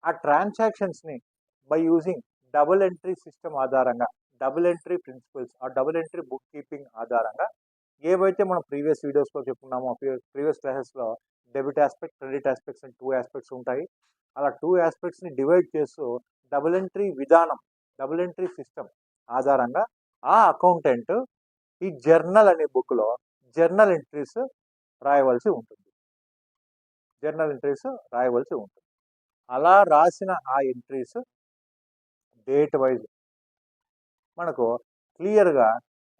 ఆ ట్రాన్సాక్షన్స్ని by using double entry system ఆధారంగా, డబుల్ ఎంట్రీ ప్రిన్సిపల్స్, ఆ డబుల్ ఎంట్రీ బుక్ కీపింగ్ ఆధారంగా ఏవైతే మనం ప్రీవియస్ వీడియోస్లో చెప్పుకున్నామో, ప్రీవియస్ క్లాసెస్లో డెబిట్ ఆస్పెక్ట్, క్రెడిట్ ఆస్పెక్ట్స్ అని 2 ఆస్పెక్ట్స్ ఉంటాయి. అలా 2 ఆస్పెక్ట్స్ని డివైడ్ చేస్తూ డబుల్ ఎంట్రీ విధానం, డబుల్ ఎంట్రీ సిస్టమ్ ఆధారంగా ఆ అకౌంటెంట్ ఈ జర్నల్ అనే బుక్లో జర్నల్ ఎంట్రీస్ రాయవలసి ఉంటుంది. అలా రాసిన ఆ ఎంట్రీస్ డేట్ వైజ్ మనకు క్లియర్గా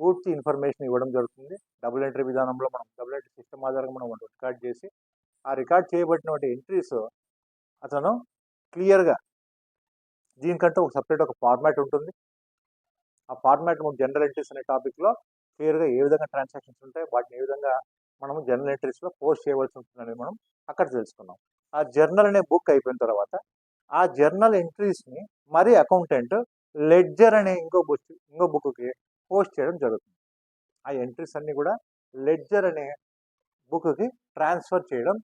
పూర్తి ఇన్ఫర్మేషన్ ఇవ్వడం జరుగుతుంది. డబుల్ ఎంట్రీ విధానంలో మనం డబుల్ ఎంట్రీ సిస్టమ్ ఆధారంగా మనం రికార్డ్ చేసి, ఆ రికార్డ్ చేయబడినటువంటి ఎంట్రీస్ అతను క్లియర్గా, దీనికంటే ఒక సపరేట్ ఒక ఫార్మాట్ ఉంటుంది. ఆ ఫార్మాట్ జనరల్ ఎంట్రీస్ అనే టాపిక్లో క్లియర్గా ఏ విధంగా ట్రాన్సాక్షన్స్ ఉంటాయి, వాటిని ఏ విధంగా మనము జనరల్ ఎంట్రీస్లో పోస్ట్ చేయవలసి ఉంటుందని మనం అక్కడ తెలుసుకున్నాం. ఆ జర్నల్ అనే బుక్ అయిపోయిన తర్వాత ఆ జర్నల్ ఎంట్రీస్ని మరి అకౌంటెంట్ లెడ్జర్ అనే ఇంకో బుక్కి పోస్ట్ చేయడం జరుగుతుంది. ఆ ఎంట్రీస్ అన్నీ కూడా లెడ్జర్ అనే బుక్కి ట్రాన్స్ఫర్ చేయడం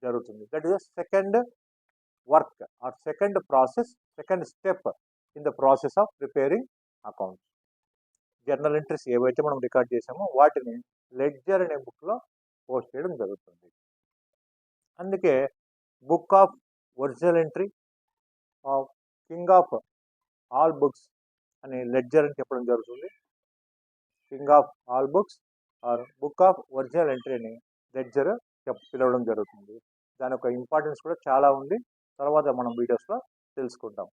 జరుగుతుంది. That is second work or second step in the process of preparing accounts. Journal entries ఏవైతే మనం రికార్డ్ చేసామో వాటిని లెడ్జర్ అనే బుక్లో పోస్ట్ చేయడం జరుగుతుంది. అందుకే book of original entry, king of all books అని లెడ్జర్ అని చెప్పడం జరుగుతుంది. King of all books or book of original entry అని లెడ్జర్ పిలవడం జరుగుతుంది. దాని యొక్క ఇంపార్టెన్స్ కూడా చాలా ఉంది, తర్వాత మనం వీడియోస్లో తెలుసుకుంటాం.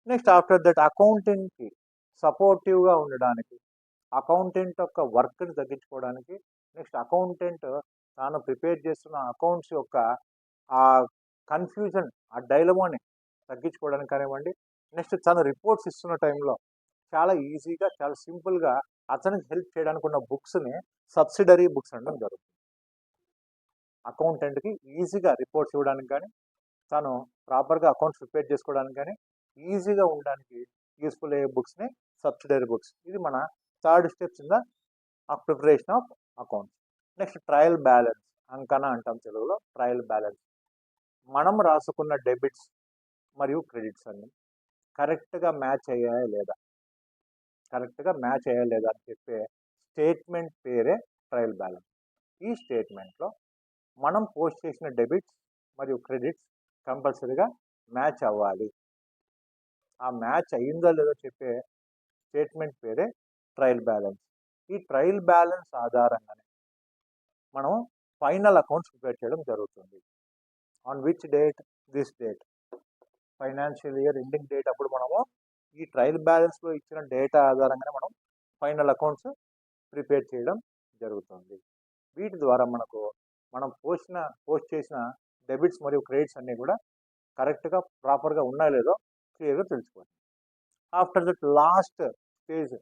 నెక్స్ట్ ఆఫ్టర్ దట్ అకౌంటెంట్కి సపోర్టివ్గా ఉండడానికి, అకౌంటెంట్ యొక్క వర్క్ని తగ్గించుకోవడానికి, నెక్స్ట్ అకౌంటెంట్ తాను ప్రిపేర్ చేస్తున్న అకౌంట్స్ యొక్క ఆ కన్ఫ్యూజన్, ఆ డైలమాని తగ్గించుకోవడానికి కానివ్వండి, నెక్స్ట్ తను రిపోర్ట్స్ ఇస్తున్న టైంలో చాలా ఈజీగా, చాలా సింపుల్గా అతనికి హెల్ప్ చేయడానికి ఉన్న బుక్స్ని సబ్సిడరీ బుక్స్ అనడం జరుగుతుంది. అకౌంటెంట్కి ఈజీగా రిపోర్ట్స్ ఇవ్వడానికి కానీ, తను ప్రాపర్గా అకౌంట్స్ ప్రిపేర్ చేసుకోవడానికి కానీ ఈజీగా ఉండడానికి యూస్ఫుల్ అయ్యే బుక్స్ని సబ్సిడరీ బుక్స్. ఇది మన third steps in the preparation of accounts. Next trial balance, అంకన అంటాం తెలుగులో. ట్రయల్ బ్యాలెన్స్ మనం రాసుకున్న డెబిట్స్ మరియు క్రెడిట్స్ అన్ని కరెక్ట్గా మ్యాచ్ అయ్యాయా లేదా అని చెప్పే స్టేట్మెంట్ పేరే ట్రయల్ బ్యాలెన్స్. ఈ స్టేట్మెంట్లో మనం పోస్ట్ చేసిన డెబిట్స్ మరియు క్రెడిట్స్ కంపల్సరీగా మ్యాచ్ అవ్వాలి. ఆ మ్యాచ్ అయ్యిందో లేదో చెప్పే స్టేట్మెంట్ పేరే ట్రయల్ బ్యాలెన్స్. ఈ ట్రయల్ బ్యాలెన్స్ ఆధారంగానే మనం ఫైనల్ అకౌంట్స్ ప్రిపేర్ చేయడం జరుగుతుంది. On which date? This date, financial year ending date అప్పుడు మనము ఈ ట్రయల్ బ్యాలెన్స్లో ఇచ్చిన డేటా ఆధారంగానే మనం ఫైనల్ అకౌంట్స్ ప్రిపేర్ చేయడం జరుగుతుంది. వీటి ద్వారా మనం పోస్ట్ చేసిన డెబిట్స్ మరియు క్రెడిట్స్ అన్నీ కూడా కరెక్ట్గా ప్రాపర్గా ఉన్నాయో లేదో క్లియర్గా తెలుసుకోవాలి. After that last stage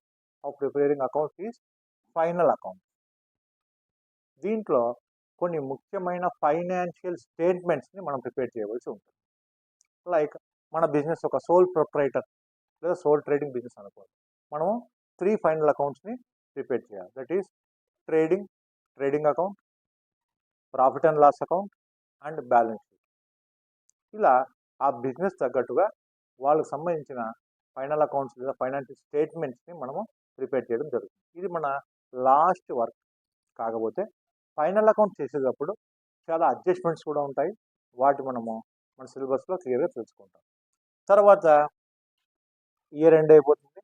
of preparing accounts is final account. దీంట్లో కొన్ని ముఖ్యమైన ఫైనాన్షియల్ స్టేట్మెంట్స్ని మనం ప్రిపేర్ చేయవలసి ఉంటుంది. లైక్ మన బిజినెస్ ఒక సోల్ ప్రొప్రైటర్ లేదా సోల్ ట్రేడింగ్ బిజినెస్ అనుకోండి, మనము 3 ఫైనల్ అకౌంట్స్ని ప్రిపేర్ చేయాలి. That is trading account, profit and loss account and balance sheet. ఇలా ఆ బిజినెస్ తగ్గట్టుగా వాళ్ళకు సంబంధించిన ఫైనల్ అకౌంట్స్ లేదా ఫైనాన్షియల్ స్టేట్మెంట్స్ని మనము ప్రిపేర్ చేయడం జరుగుతుంది. ఇది మన లాస్ట్ వర్క్. కాకపోతే ఫైనల్ అకౌంట్ చేసేటప్పుడు చాలా అడ్జస్ట్మెంట్స్ కూడా ఉంటాయి. వాటి మనము మన సిలబస్లో క్లియర్గా తెలుసుకుంటాం. తర్వాత ఇయర్ ఎండ్ అయిపోతుంది.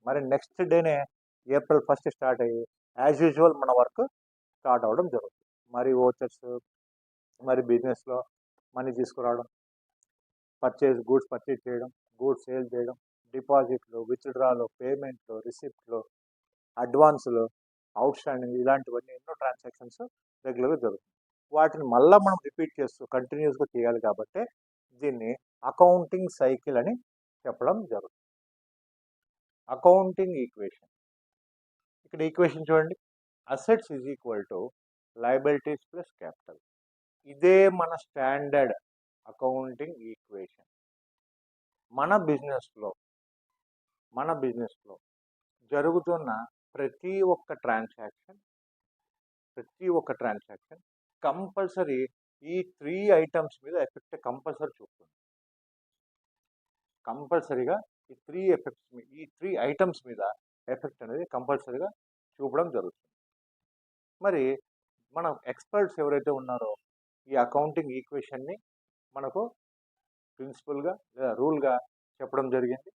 మరి నెక్స్ట్ డేనే ఏప్రిల్ 1 స్టార్ట్ అయ్యి యాజ్ యూజువల్ మన వర్క్ స్టార్ట్ అవ్వడం జరుగుతుంది. మరి ఓచర్స్, మరి బిజినెస్లో మనీ తీసుకురావడం, గూడ్స్ పర్చేజ్ చేయడం, గూడ్స్ సేల్ చేయడం, డిపాజిట్లు, విత్డ్రాలు, పేమెంట్లు, రిసిప్ట్లు, అడ్వాన్సులు, అవుట్ స్టాండింగ్, ఇలాంటివన్నీ ఎన్నో ట్రాన్సాక్షన్స్ రెగ్యులర్గా జరుగుతుంది. వాటిని మళ్ళీ మనం రిపీట్ చేస్తూ కంటిన్యూస్గా చేయాలి. కాబట్టి దీన్ని అకౌంటింగ్ సైకిల్ అని చెప్పడం జరుగుతుంది. Accounting equation. ఇక్కడ ఈక్వేషన్ చూడండి. Assets is equal to liabilities plus capital. ఇదే మన స్టాండర్డ్ అకౌంటింగ్ ఈక్వేషన్. మన బిజినెస్లో జరుగుతున్న ప్రతి ఒక్క ట్రాన్సాక్షన్ కంపల్సరీ ఈ 3 ఐటమ్స్ మీద ఎఫెక్ట్ కంపల్సరీ చూపుతుంది. కంపల్సరీగా ఈ 3 ఐటమ్స్ మీద ఎఫెక్ట్ అనేది కంపల్సరీగా చూపడం జరుగుతుంది. మరి మన ఎక్స్పర్ట్స్ ఎవరైతే ఉన్నారో ఈ అకౌంటింగ్ ఈక్వేషన్ని మనకు ప్రిన్సిపల్గా లేదా రూల్గా చెప్పడం జరిగింది.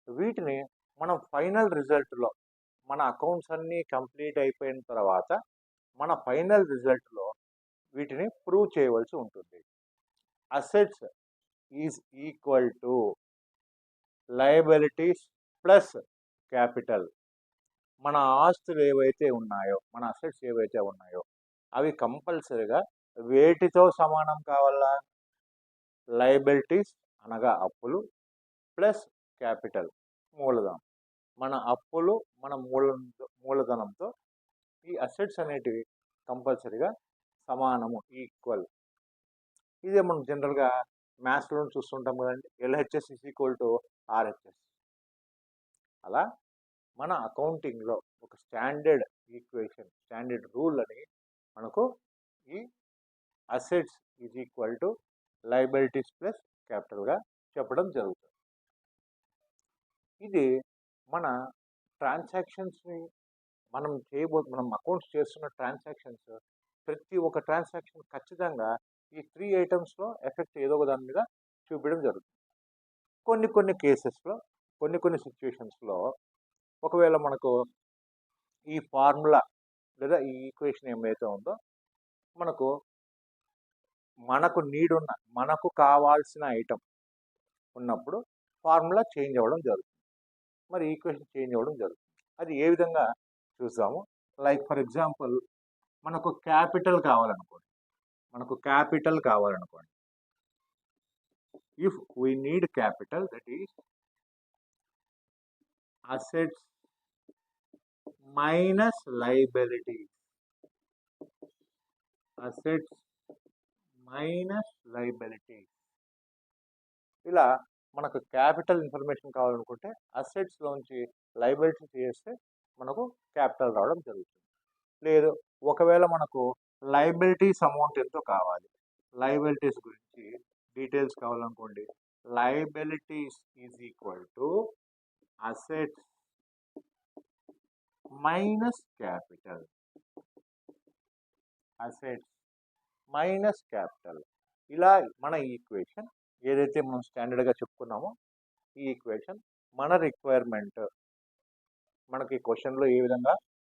వీటిని మనం ఫైనల్ రిజల్ట్లో మన అకౌంట్స్ అన్నీ కంప్లీట్ అయిపోయిన తర్వాత మన ఫైనల్ రిజల్ట్లో వీటిని ప్రూవ్ చేయవలసి ఉంటుంది. Assets is equal to liabilities plus capital. మన ఆస్తులు ఏవైతే ఉన్నాయో, మన అసెట్స్ ఏవైతే ఉన్నాయో అవి కంపల్సరీగా వేటితో సమానం కావాలా? లయబిలిటీస్ అనగా అప్పులు ప్లస్ క్యాపిటల్ మూలధనం. మన అప్పులు మన మూలధనంతో ఈ అసెట్స్ అనేటివి కంపల్సరీగా సమానము, ఈక్వల్. ఇదే మనం జనరల్గా మ్యాథ్స్లో చూస్తుంటాం కదండి, LHS is equal to RHS. అలా మన అకౌంటింగ్లో ఒక స్టాండర్డ్ ఈక్వేషన్, స్టాండర్డ్ రూల్ అని మనకు ఈ assets is equal to liabilities plus క్యాపిటల్గా చెప్పడం జరుగుతుంది. ఇది మన ట్రాన్సాక్షన్స్ని మనం అకౌంట్స్ చేస్తున్న ట్రాన్సాక్షన్స్, ప్రతి ఒక్క ట్రాన్సాక్షన్ ఖచ్చితంగా ఈ 3 ఐటమ్స్లో ఎఫెక్ట్ ఏదో ఒక దాని మీద చూపించడం జరుగుతుంది. కొన్ని కేసెస్లో, కొన్ని సిచ్యువేషన్స్లో ఒకవేళ మనకు ఈ ఫార్ములా లేదా ఈ ఈక్వేషన్ ఏమైతే ఉందో మనకు కావాల్సిన ఐటమ్ ఉన్నప్పుడు ఫార్ములా చేంజ్ అవ్వడం జరుగుతుంది. మరి ఈక్వేషన్ చేంజ్ అవ్వడం జరుగుతుంది. అది ఏ విధంగా చూసాము. లైక్ ఫర్ ఎగ్జాంపుల్ మనకు క్యాపిటల్ కావాలనుకోండి. If we need capital, that is assets minus liabilities. ఇలా మనకు క్యాపిటల్ ఇన్ఫర్మేషన్ కావాలనుకుంటే అసెట్స్లోంచి లయబిలిటీస్ చేస్తే మనకు క్యాపిటల్ రావడం జరుగుతుంది. లేదు ఒకవేళ మనకు లయబిలిటీస్ అమౌంట్ ఎంతో కావాలి, లయబిలిటీస్ గురించి డీటెయిల్స్ కావాలనుకోండి, liabilities is equal to assets minus capital. ఇలా మన ఈక్వేషన్ ఏదైతే మనం స్టాండర్డ్గా చెప్పుకున్నామో ఈ ఈక్వేషన్ మన రిక్వైర్మెంట్, మనకి క్వశ్చన్లో ఏ విధంగా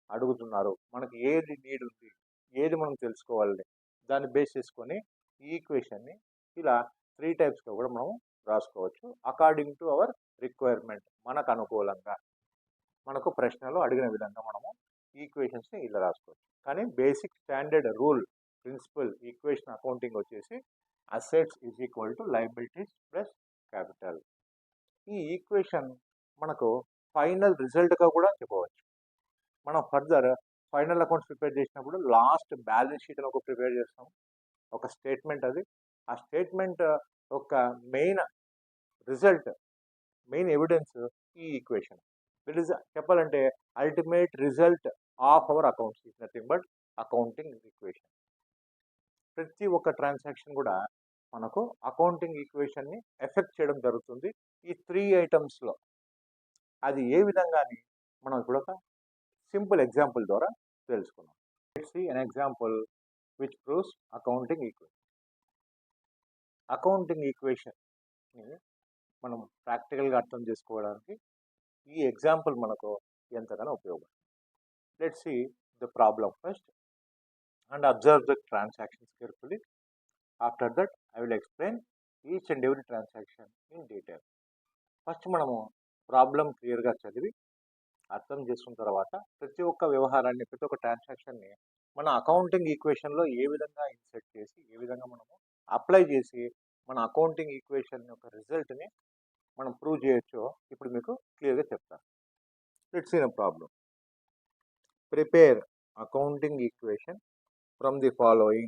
అడుగుతున్నారు, మనకి ఏది నీడ్ ఉంది, ఏది మనం తెలుసుకోవాలి, దాన్ని బేస్ చేసుకొని ఈ ఈక్వేషన్ని ఇలా 3 టైప్స్గా కూడా మనం రాసుకోవచ్చు. అకార్డింగ్ టు అవర్ రిక్వైర్మెంట్, మనకు అనుకూలంగా మనకు ప్రశ్నలు అడిగిన విధంగా మనము ఈక్వేషన్స్ని ఇలా రాసుకోవచ్చు. కానీ basic standard rule, principle equation accounting వచ్చేసి assets is equal to liabilities plus capital. ఈ ఈక్వేషన్ మనకు ఫైనల్ రిజల్ట్గా కూడా చెప్పవచ్చు. మనం ఫర్దర్ ఫైనల్ అకౌంట్స్ ప్రిపేర్ చేసినప్పుడు లాస్ట్ బ్యాలెన్స్ షీట్ అని ప్రిపేర్ చేస్తాం, ఒక స్టేట్మెంట్. అది ఆ స్టేట్మెంట్ యొక్క మెయిన్ రిజల్ట్, మెయిన్ ఎవిడెన్స్ ఈ ఈక్వేషన్. ఇట్ ఈస్ చెప్పాలంటే ultimate result of our accounts is nothing but accounting equation. ప్రతి ఒక్క ట్రాన్సాక్షన్ కూడా మనకు అకౌంటింగ్ ఈక్వేషన్ని ఎఫెక్ట్ చేయడం జరుగుతుంది ఈ 3 ఐటమ్స్లో. అది ఏ విధంగా అని మనం ఇప్పుడు ఒక సింపుల్ ఎగ్జాంపుల్ ద్వారా తెలుసుకున్నాం. Let's see an example which proves accounting equation. Accounting ఈక్వేషన్ని మనం ప్రాక్టికల్గా అర్థం చేసుకోవడానికి ఈ ఎగ్జాంపుల్ మనకు ఎంతగానో ఉపయోగపడుతుంది. Let's see the problem first and observe the transactions carefully. After that, I will explain each and every transaction in detail. First మనము ప్రాబ్లం క్లియర్గా చదివి అర్థం చేసుకున్న తర్వాత ప్రతి ఒక్క వ్యవహారాన్ని, ప్రతి ఒక్క ట్రాన్సాక్షన్ని మన అకౌంటింగ్ ఈక్వేషన్లో ఏ విధంగా ఇన్సెట్ చేసి, ఏ విధంగా మనము అప్లై చేసి మన అకౌంటింగ్ ఈక్వేషన్ యొక్క రిజల్ట్ని మనం ప్రూవ్ చేయొచ్చో ఇప్పుడు మీకు క్లియర్గా చెప్తాను. Let's see the problem. Prepare accounting equation from the following.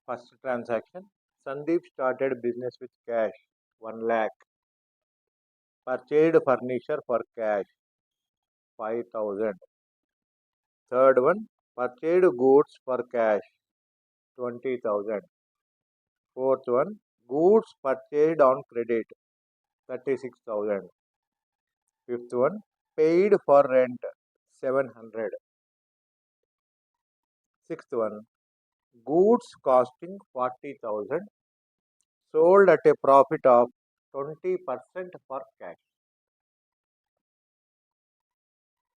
First transaction, Sandeep started business with cash 1 lakh, purchased furniture for cash 5,000. Third one, purchased goods for cash 20,000. Fourth one, goods purchased on credit 36,000. Fifth one, paid for rent 700. Sixth one, goods costing 40,000, sold at a profit of 20% for cash.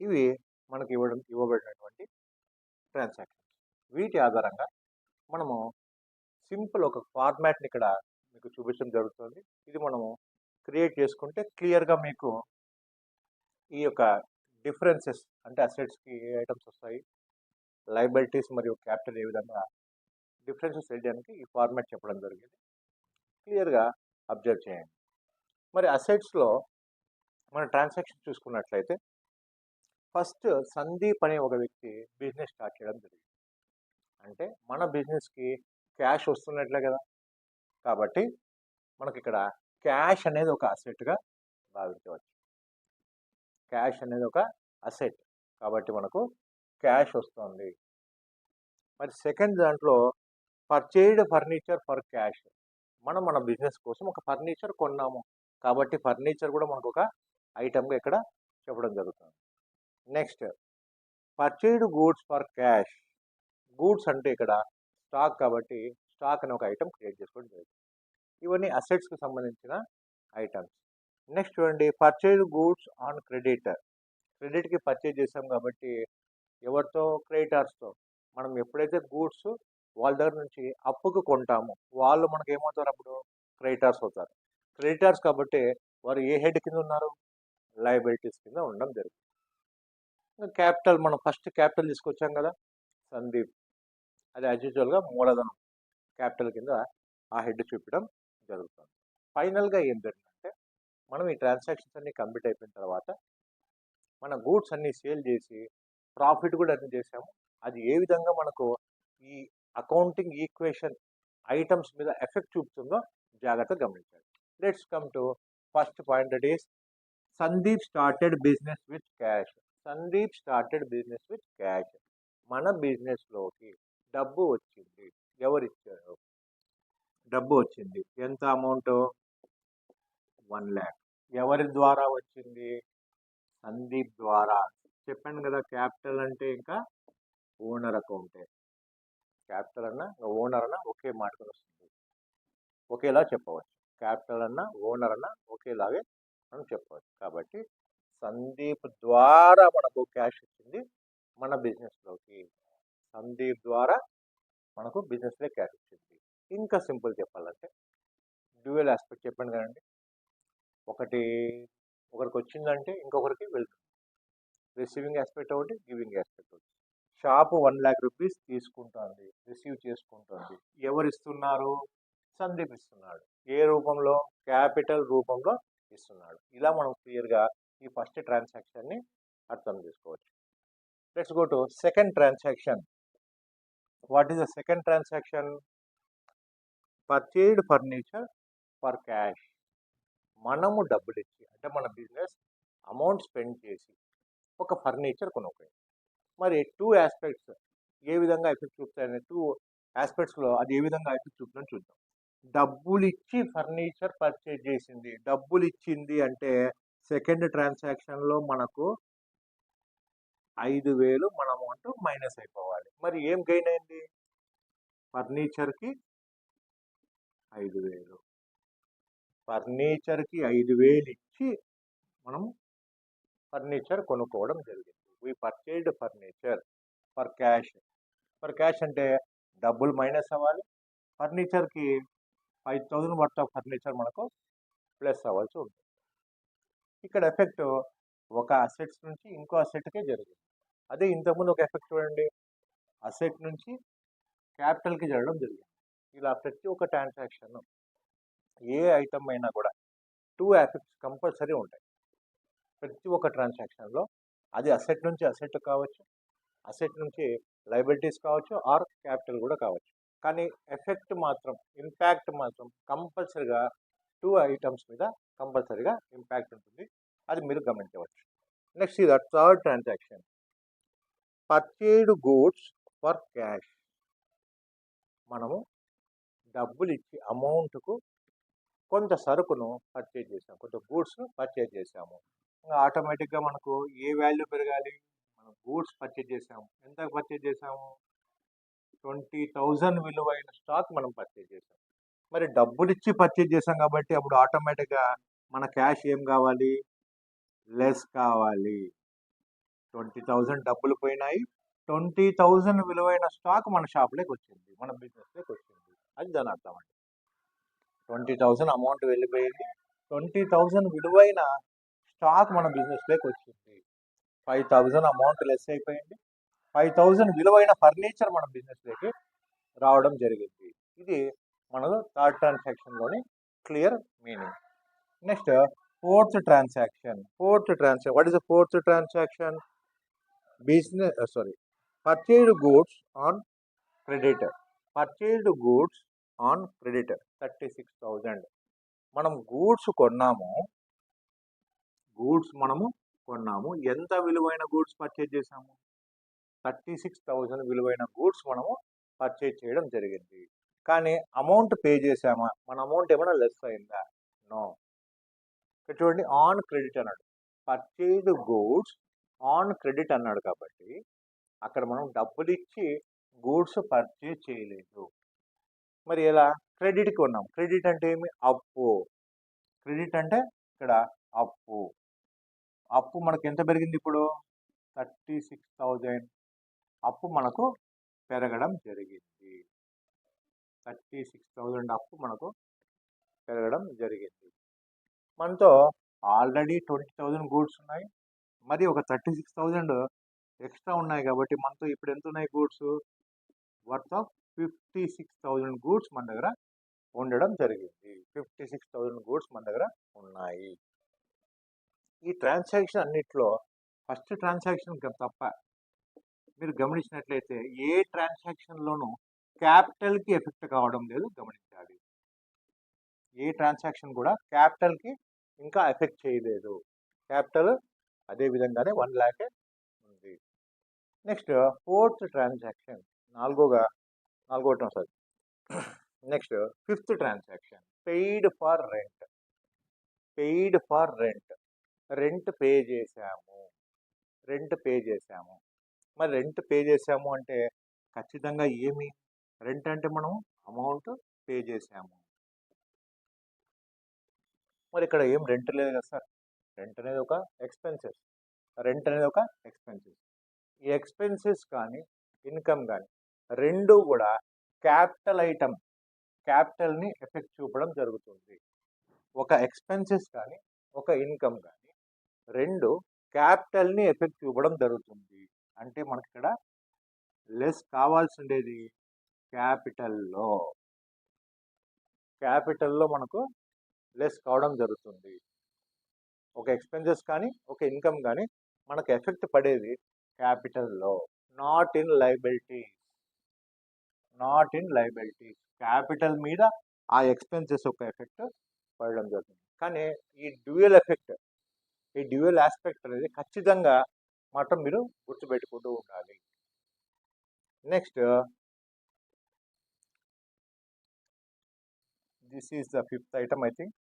ఇవి మనకి ఇవ్వబడినటువంటి transactions. వీటి ఆధారంగా మనము simple ఒక ఫార్మాట్ని ఇక్కడ మీకు చూపించడం జరుగుతుంది. ఇది మనము క్రియేట్ చేసుకుంటే క్లియర్గా మీకు ఈ యొక్క డిఫరెన్సెస్, అంటే అసెట్స్కి ఏ ఐటమ్స్ వస్తాయి, లయబిలిటీస్ మరియు క్యాపిటల్ ఏ విధంగా డిఫరెన్సెస్ తెలియడానికి ఈ ఫార్మాట్ చెప్పడం జరిగింది. క్లియర్గా అబ్జర్వ్ చేయండి. మరి అసెట్స్లో మన ట్రాన్సాక్షన్ చూసుకున్నట్లయితే ఫస్ట్ సందీప్ అనే ఒక వ్యక్తి బిజినెస్ స్టార్ట్ చేయడం జరిగింది. అంటే మన బిజినెస్కి క్యాష్ వస్తున్నట్లే కదా, కాబట్టి మనకి ఇక్కడ క్యాష్ అనేది ఒక అసెట్గా భావించవచ్చు. క్యాష్ అనేది ఒక అసెట్ కాబట్టి మనకు క్యాష్ వస్తుంది. మరి సెకండ్ దాంట్లో పర్చేజ్డ్ ఫర్నిచర్ ఫర్ క్యాష్, మనం మన బిజినెస్ కోసం ఒక ఫర్నిచర్ కొన్నాము కాబట్టి ఫర్నిచర్ కూడా మనకు ఒక ఐటమ్గా ఇక్కడ చెప్పడం జరుగుతుంది. Next purchased goods for cash, goods అంటే ఇక్కడ స్టాక్ కాబట్టి స్టాక్ అనే ఒక ఐటమ్ క్రియేట్ చేసుకోవడం జరుగుతుంది. ఇవన్నీ అసెట్స్కి సంబంధించిన ఐటమ్స్. నెక్స్ట్ చూడండి, పర్చేజ్డ్ గూడ్స్ ఆన్ క్రెడిట్, క్రెడిట్కి పర్చేజ్ చేసాం కాబట్టి ఎవరితో, క్రెడిటార్స్తో. మనం ఎప్పుడైతే గూడ్స్ వాళ్ళ దగ్గర నుంచి అప్పుకు కొంటామో వాళ్ళు మనకు ఏమవుతారు, అప్పుడు క్రెడిటార్స్ అవుతారు. క్రెడిటార్స్ కాబట్టి వారు ఏ హెడ్ కింద ఉన్నారు, లయబిలిటీస్ కింద ఉండడం జరుగుతుంది. క్యాపిటల్, మనం ఫస్ట్ క్యాపిటల్ తీసుకొచ్చాం కదా సందీప్, అది యాజ్ యూజువల్గా మూలధనం క్యాపిటల్ కింద ఆ హెడ్ చూపించడం జరుగుతుంది. ఫైనల్గా ఏం జరిగిందంటే మనం ఈ ట్రాన్సాక్షన్స్ అన్నీ కంప్లీట్ అయిపోయిన తర్వాత మన గూడ్స్ అన్నీ సేల్ చేసి ప్రాఫిట్ కూడా అన్ని చేసాము. అది ఏ విధంగా మనకు ఈ అకౌంటింగ్ ఈక్వేషన్ ఐటమ్స్ మీద ఎఫెక్ట్ చూపుతుందో జాగ్రత్తగా గమనించాలి. Let's come to first point, that is Sandeep started business with cash. Sandeep started business with cash. మన బిజినెస్లోకి డబ్బు వచ్చింది. ఎవరిచ్చారు? డబ్బు వచ్చింది. ఎంత అమౌంట్? 1 lakh. ఎవరి ద్వారా వచ్చింది? సందీప్ ద్వారా. చెప్పాను కదా, క్యాపిటల్ అంటే ఇంకా ఓనర్ అకౌంటే. క్యాపిటల్ అన్న ఓనర్ అన్న ఒకే మాటకు వస్తుంది, ఒకేలా చెప్పవచ్చు. క్యాపిటల్ అన్న ఓనర్ అన్న ఒకేలాగే మనం చెప్పవచ్చు. కాబట్టి సందీప్ ద్వారా మనకు క్యాష్ వచ్చింది మన బిజినెస్లోకి. సందీప్ ద్వారా మనకు బిజినెస్లో క్యాష్ వచ్చింది. ఇంకా సింపుల్ చెప్పాలంటే డ్యూయల్ ఆస్పెక్ట్ చెప్పాను కదండి, ఒకరికి వచ్చిందంటే ఇంకొకరికి వెళ్తుంది. రిసీవింగ్ ఆస్పెక్ట్ ఒకటి, గివింగ్ ఆస్పెక్ట్ ఒకటి. షాపు 1 lakh rupees తీసుకుంటుంది, రిసీవ్ చేసుకుంటుంది. ఎవరు ఇస్తున్నారు? సందీప్ ఇస్తున్నాడు. ఏ రూపంలో? క్యాపిటల్ రూపంలో ఇస్తున్నాడు. ఇలా మనం క్లియర్గా ఈ ఫస్ట్ ట్రాన్సాక్షన్ని అర్థం చేసుకోవచ్చు. Let's go to second transaction. What is the second transaction? Purchased furniture for cash. మనము డబ్బులు ఇచ్చి, అంటే మన బిజినెస్ అమౌంట్ స్పెండ్ చేసి ఒక ఫర్నిచర్ కొనుక్కోండి. మరి 2 ఆస్పెక్ట్స్ ఏ విధంగా ఎఫెక్ట్ చూపుతాయనే 2 ఆస్పెక్ట్స్లో అది ఏ విధంగా ఎఫెక్ట్ చూపుతుందని చూద్దాం. డబ్బులు ఇచ్చి ఫర్నిచర్ పర్చేజ్ చేసింది. డబ్బులు ఇచ్చింది అంటే సెకండ్ ట్రాన్సాక్షన్లో మనకు 5,000 మన అమౌంట్ మైనస్ అయిపోవాలి. మరి ఏం గెయిన్ అయింది? ఫర్నిచర్కి 5,000. ఫర్నిచర్కి 5,000 ఇచ్చి మనం ఫర్నిచర్ కొనుక్కోవడం జరిగింది. We purchased furniture for cash. For cash అంటే డబ్బులు మైనస్ అవ్వాలి. ఫర్నిచర్కి 5,000 వర్త్ ఆఫ్ ఫర్నిచర్ మనకు ప్లస్ అవ్వాల్సి ఉంటుంది. ఇక్కడ ఎఫెక్ట్ ఒక అసెట్స్ నుంచి ఇంకో అసెట్కే జరిగింది. అదే ఇంతకుముందు ఒక ఎఫెక్ట్ చూడండి, అసెట్ నుంచి క్యాపిటల్కి జరగడం జరిగింది. ఇలా ప్రతి ఒక్క ట్రాన్సాక్షన్ ఏ ఐటమ్ అయినా కూడా 2 ఎఫెక్ట్స్ కంపల్సరీ ఉంటాయి ప్రతి ఒక్క ట్రాన్సాక్షన్లో. అది అసెట్ నుంచి అసెట్ కావచ్చు, అసెట్ నుంచి లయబిలిటీస్ కావచ్చు, ఆర్ క్యాపిటల్ కూడా కావచ్చు. కానీ ఎఫెక్ట్ మాత్రం, ఇంపాక్ట్ మాత్రం కంపల్సరీగా 2 ఐటమ్స్ మీద కంపల్సరీగా ఇంపాక్ట్ ఉంటుంది. అది మీరు గమనించవచ్చు. నెక్స్ట్ ఇది third transaction, purchased goods for cash. మనము డబ్బులు ఇచ్చి అమౌంట్కు కొంత సరుకును పర్చేజ్ చేసాము, కొంత గూడ్స్ను పర్చేజ్ చేసాము. ఇంకా ఆటోమేటిక్గా మనకు ఏ వాల్యూ పెరగాలి? మనం గూడ్స్ పర్చేజ్ చేసాము. ఎంత పర్చేజ్ చేసాము? 20,000 విలువైన స్టాక్ మనం పర్చేజ్ చేసాం. మరి డబ్బులు ఇచ్చి పర్చేజ్ చేసాం కాబట్టి అప్పుడు ఆటోమేటిక్గా మన క్యాష్ ఏం కావాలి? లెస్ కావాలి. 20,000 డబ్బులు పోయినాయి, 20,000 విలువైన స్టాక్ మన షాప్లోకి వచ్చింది, మన బిజినెస్లోకి వచ్చింది. అది దాని అర్థం అండి. 20,000 అమౌంట్ వెళ్ళిపోయింది, 20,000 విలువైన స్టాక్ మన బిజినెస్లోకి వచ్చింది. 5,000 అమౌంట్ లెస్ అయిపోయింది, 5,000 విలువైన ఫర్నిచర్ మన బిజినెస్లోకి రావడం జరిగింది. ఇది మన థర్డ్ ట్రాన్సాక్షన్లోని clear meaning. Next fourth transaction. What is the fourth transaction? Purchased goods on creditor. Purchased goods on creditor 36,000. మనం గూడ్స్ కొన్నాము. ఎంత విలువైన గూడ్స్ పర్చేజ్ చేసాము? 36,000 విలువైన గూడ్స్ మనము పర్చేజ్ చేయడం జరిగింది. కానీ అమౌంట్ పే చేసామా? మన అమౌంట్ ఏమైనా లెస్ అయిందా? నో. చూడండి, ఆన్ క్రెడిట్ అన్నాడు, పర్చేజ్డ్ గూడ్స్ ఆన్ క్రెడిట్ అన్నాడు కాబట్టి అక్కడ మనం డబ్బులు ఇచ్చి గూడ్స్ పర్చేజ్ చేయలేదు. మరి ఎలా? క్రెడిట్ కొన్నాం. క్రెడిట్ అంటే ఏమి? అప్పు. క్రెడిట్ అంటే ఇక్కడ అప్పు మనకు ఎంత పెరిగింది? ఇప్పుడు 36,000 అప్పు మనకు పెరగడం జరిగింది. 36,000 అప్పు మనకు పెరగడం జరిగింది. మనతో ఆల్రెడీ 20,000 గూడ్స్ ఉన్నాయి, మరి ఒక 36,000 ఎక్స్ట్రా ఉన్నాయి కాబట్టి మనతో ఇప్పుడు ఎంత ఉన్నాయి గూడ్స్? వర్త్ ఆఫ్ 56,000 గూడ్స్ మన దగ్గర ఉండడం జరిగింది. 56,000 గూడ్స్ మన దగ్గర ఉన్నాయి. ఈ ట్రాన్సాక్షన్ అన్నిట్లో ఫస్ట్ ట్రాన్సాక్షన్ తప్ప మీరు గమనించినట్లయితే ఏ ట్రాన్సాక్షన్లోనూ క్యాపిటల్కి ఎఫెక్ట్ కావడం లేదు, గమనించాలి. ఏ ట్రాన్సాక్షన్ కూడా క్యాపిటల్కి ఇంకా ఎఫెక్ట్ చేయలేదు. క్యాపిటల్ అదే విధంగానే 1 lakh ఉంది. Next fourth transaction, next fifth transaction, paid for rent. Rent pay చేసాము. మరి రెంట్ పే చేసాము అంటే ఖచ్చితంగా ఏమి? రెంట్ అంటే మనం అమౌంట్ పే చేసాము. మరి ఇక్కడ ఏం రెంట్ లేదు కదా సార్? రెంట్ అనేది ఒక ఎక్స్పెన్సెస్. ఈ ఎక్స్పెన్సెస్ కానీ ఇన్కమ్ కానీ రెండు కూడా క్యాపిటల్ ఐటమ్, క్యాపిటల్ని ఎఫెక్ట్ చూపడం జరుగుతుంది. ఒక ఎక్స్పెన్సెస్ కానీ ఒక ఇన్కమ్ కానీ రెండు క్యాపిటల్ని ఎఫెక్ట్ చూపడం జరుగుతుంది. అంటే మనకి ఇక్కడ లెస్ కావాల్సి ఉండేది క్యాపిటల్లో మనకు లెస్ కావడం జరుగుతుంది. ఒక ఎక్స్పెన్సెస్ కానీ ఒక ఇన్కమ్ కానీ మనకు ఎఫెక్ట్ పడేది క్యాపిటల్లో, నాట్ ఇన్ లయబిలిటీస్. క్యాపిటల్ మీద ఆ ఎక్స్పెన్సెస్ ఒక ఎఫెక్ట్ పడడం జరుగుతుంది. కానీ ఈ డ్యూయల్ ఆస్పెక్ట్ అనేది ఖచ్చితంగా మాత్రం మీరు గుర్తుపెట్టుకుంటూ ఉండాలి. Next this is the fifth item I think.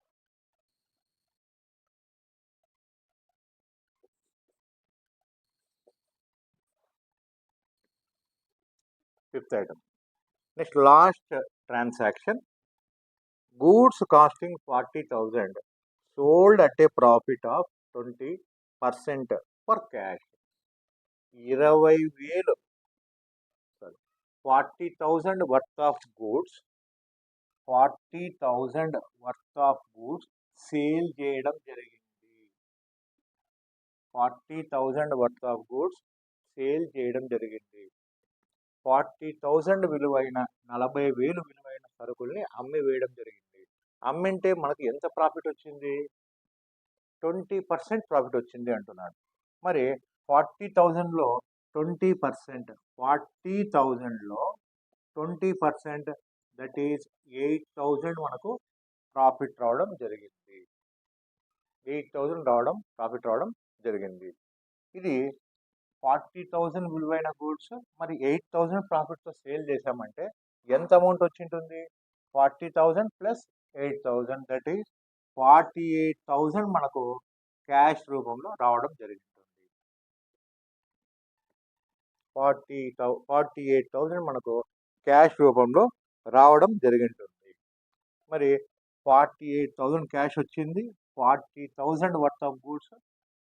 Fifth item. Next last transaction, goods costing 40,000 sold at a profit of 20% for cash. 20,000 40,000 worth of goods, 40,000 worth of goods sale చేయడం జరిగింది. 40,000 worth of goods sale చేయడం జరిగింది. 40,000 విలువైన 40,000 విలువైన సరుకుల్ని అమ్మి వేయడం జరిగింది. అమ్మింటే మనకు ఎంత ప్రాఫిట్ వచ్చింది? 20% ప్రాఫిట్ వచ్చింది అంటున్నాడు. మరి 40,000లో 20%, 40,000లో 20%, దట్ ఈజ్ 8,000 మనకు ప్రాఫిట్ రావడం జరిగింది. 8,000 ప్రాఫిట్ రావడం జరిగింది. ఇది 40,000 విలువైన గూడ్స్ మరి 8,000 ప్రాఫిట్తో సేల్ చేశామంటే ఎంత అమౌంట్ వచ్చింటుంది? 40,000 ప్లస్ 8,000, దట్ ఈజ్ 48,000 మనకు క్యాష్ రూపంలో రావడం జరుగుతుంది. 48,000 మనకు క్యాష్ రూపంలో రావడం జరుగుతుంది. మరి 48,000 క్యాష్ వచ్చింది, 40,000 వర్త్ ఆఫ్ గూడ్స్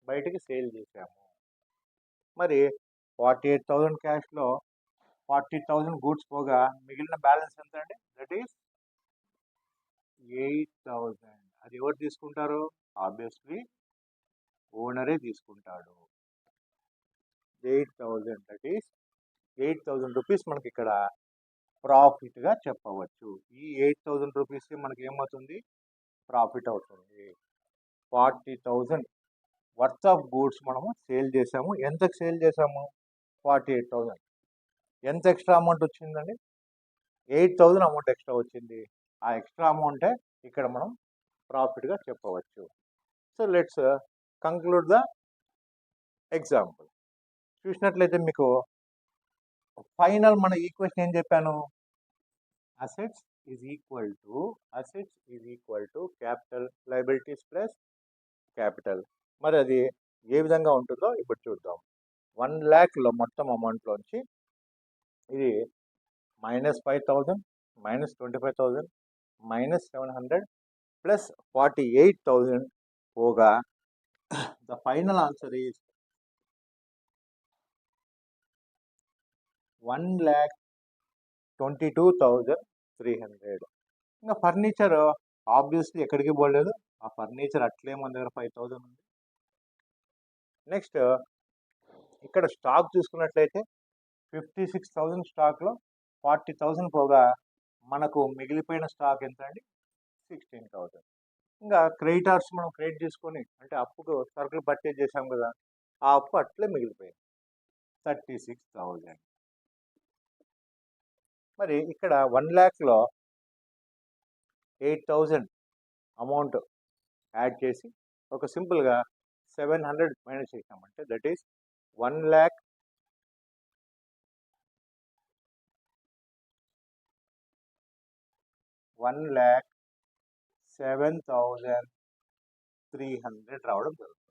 బయటికి సేల్ చేశాము. మరి 48,000 క్యాష్లో 40,000 గూడ్స్ పోగా మిగిలిన బ్యాలెన్స్ ఎంత అండి? That is 8,000. అది ఎవరు తీసుకుంటారు? ఆబ్వియస్లీ ఓనరే తీసుకుంటాడు. 8,000, దట్ ఈస్ 8,000 రూపీస్ మనకి ఇక్కడ ప్రాఫిట్గా చెప్పవచ్చు. ఈ 8,000 రూపీస్ మనకి ఏమవుతుంది? ప్రాఫిట్ అవుతుంది. 40,000 వర్త్ ఆఫ్ గూడ్స్ మనము సేల్ చేసాము. ఎంతకు సేల్ చేసాము? 48,000. ఎంత ఎక్స్ట్రా అమౌంట్ వచ్చిందండి? 8,000 అమౌంట్ ఎక్స్ట్రా వచ్చింది. ఆ ఎక్స్ట్రా అమౌంటే ఇక్కడ మనం ప్రాఫిట్గా చెప్పవచ్చు. So let's conclude the example. చూసినట్లయితే మీకు ఫైనల్ మన ఈక్వేషన్ ఏం చెప్పాను? Assets is equal to capital liabilities plus capital. మరి అది ఏ విధంగా ఉంటుందో ఇప్పుడు చూద్దాం. 1 lakh మొత్తం అమౌంట్లోంచి ఇది -5,000, -25,000, -700 ప్లస్ 48,000 పోగా ద ఫైనల్ ఆన్సర్ ఈజ్ 1,22,300. ఇంకా ఫర్నిచర్ ఆబ్వియస్లీ ఎక్కడికి పోలేదు. ఆ ఫర్నిచర్ అట్లే మన దగ్గర 5,000 ఉంది. నెక్స్ట్ ఇక్కడ స్టాక్ చూసుకున్నట్లయితే 56,000 స్టాక్లో 40,000 పోగా మనకు మిగిలిపోయిన స్టాక్ ఎంత అండి? 16,000. ఇంకా క్రెడిటార్స్ మనం క్రెడిట్ చేసుకొని అంటే అప్పుకు సరుకులు పర్చేజ్ చేసాం కదా, ఆ అప్పు అట్లే మిగిలిపోయింది 36,000. మరి ఇక్కడ 1 lakh 8,000 అమౌంట్ యాడ్ చేసి ఒక సింపుల్గా 700 మైనస్ చేసామంటే దట్ ఈస్ 1,07,300 రావడం జరుగుతుంది.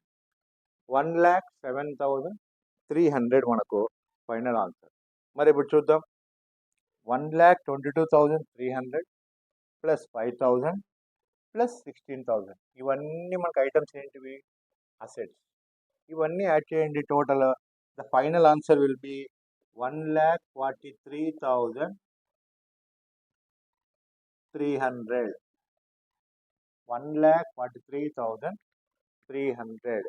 1,07,300 మనకు ఫైనల్ ఆన్సర్. మరి ఇప్పుడు చూద్దాం. 1,22,300 ప్లస్ 5,000 ప్లస్ 16,000 ఇవన్నీ మనకు ఐటమ్స్ ఏంటివి? అసెట్స్. ఇవన్నీ యాడ్ చేయండి. Total the final answer will be 1,43,300. 1,43,300.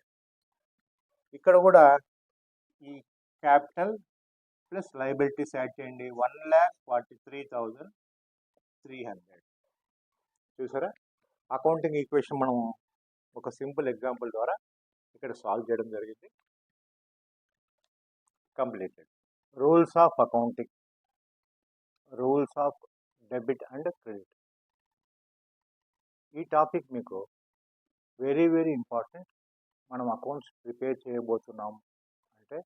ఇక్కడ కూడా ఈ క్యాపిటల్ ప్లస్ లయబిలిటీస్ యాడ్ చేయండి. 1,43,300. చూసారా? అకౌంటింగ్ ఈక్వేషన్ మనం ఒక సింపుల్ ఎగ్జాంపుల్ ద్వారా ఇక్కడ సాల్వ్ చేయడం జరిగింది. Completed. Rules of accounting, rules of debit and credit. ఈ టాపిక్ మీకు వెరీ వెరీ ఇంపార్టెంట్. మనం అకౌంట్స్ ప్రిపేర్ చేయబోతున్నాం అంటే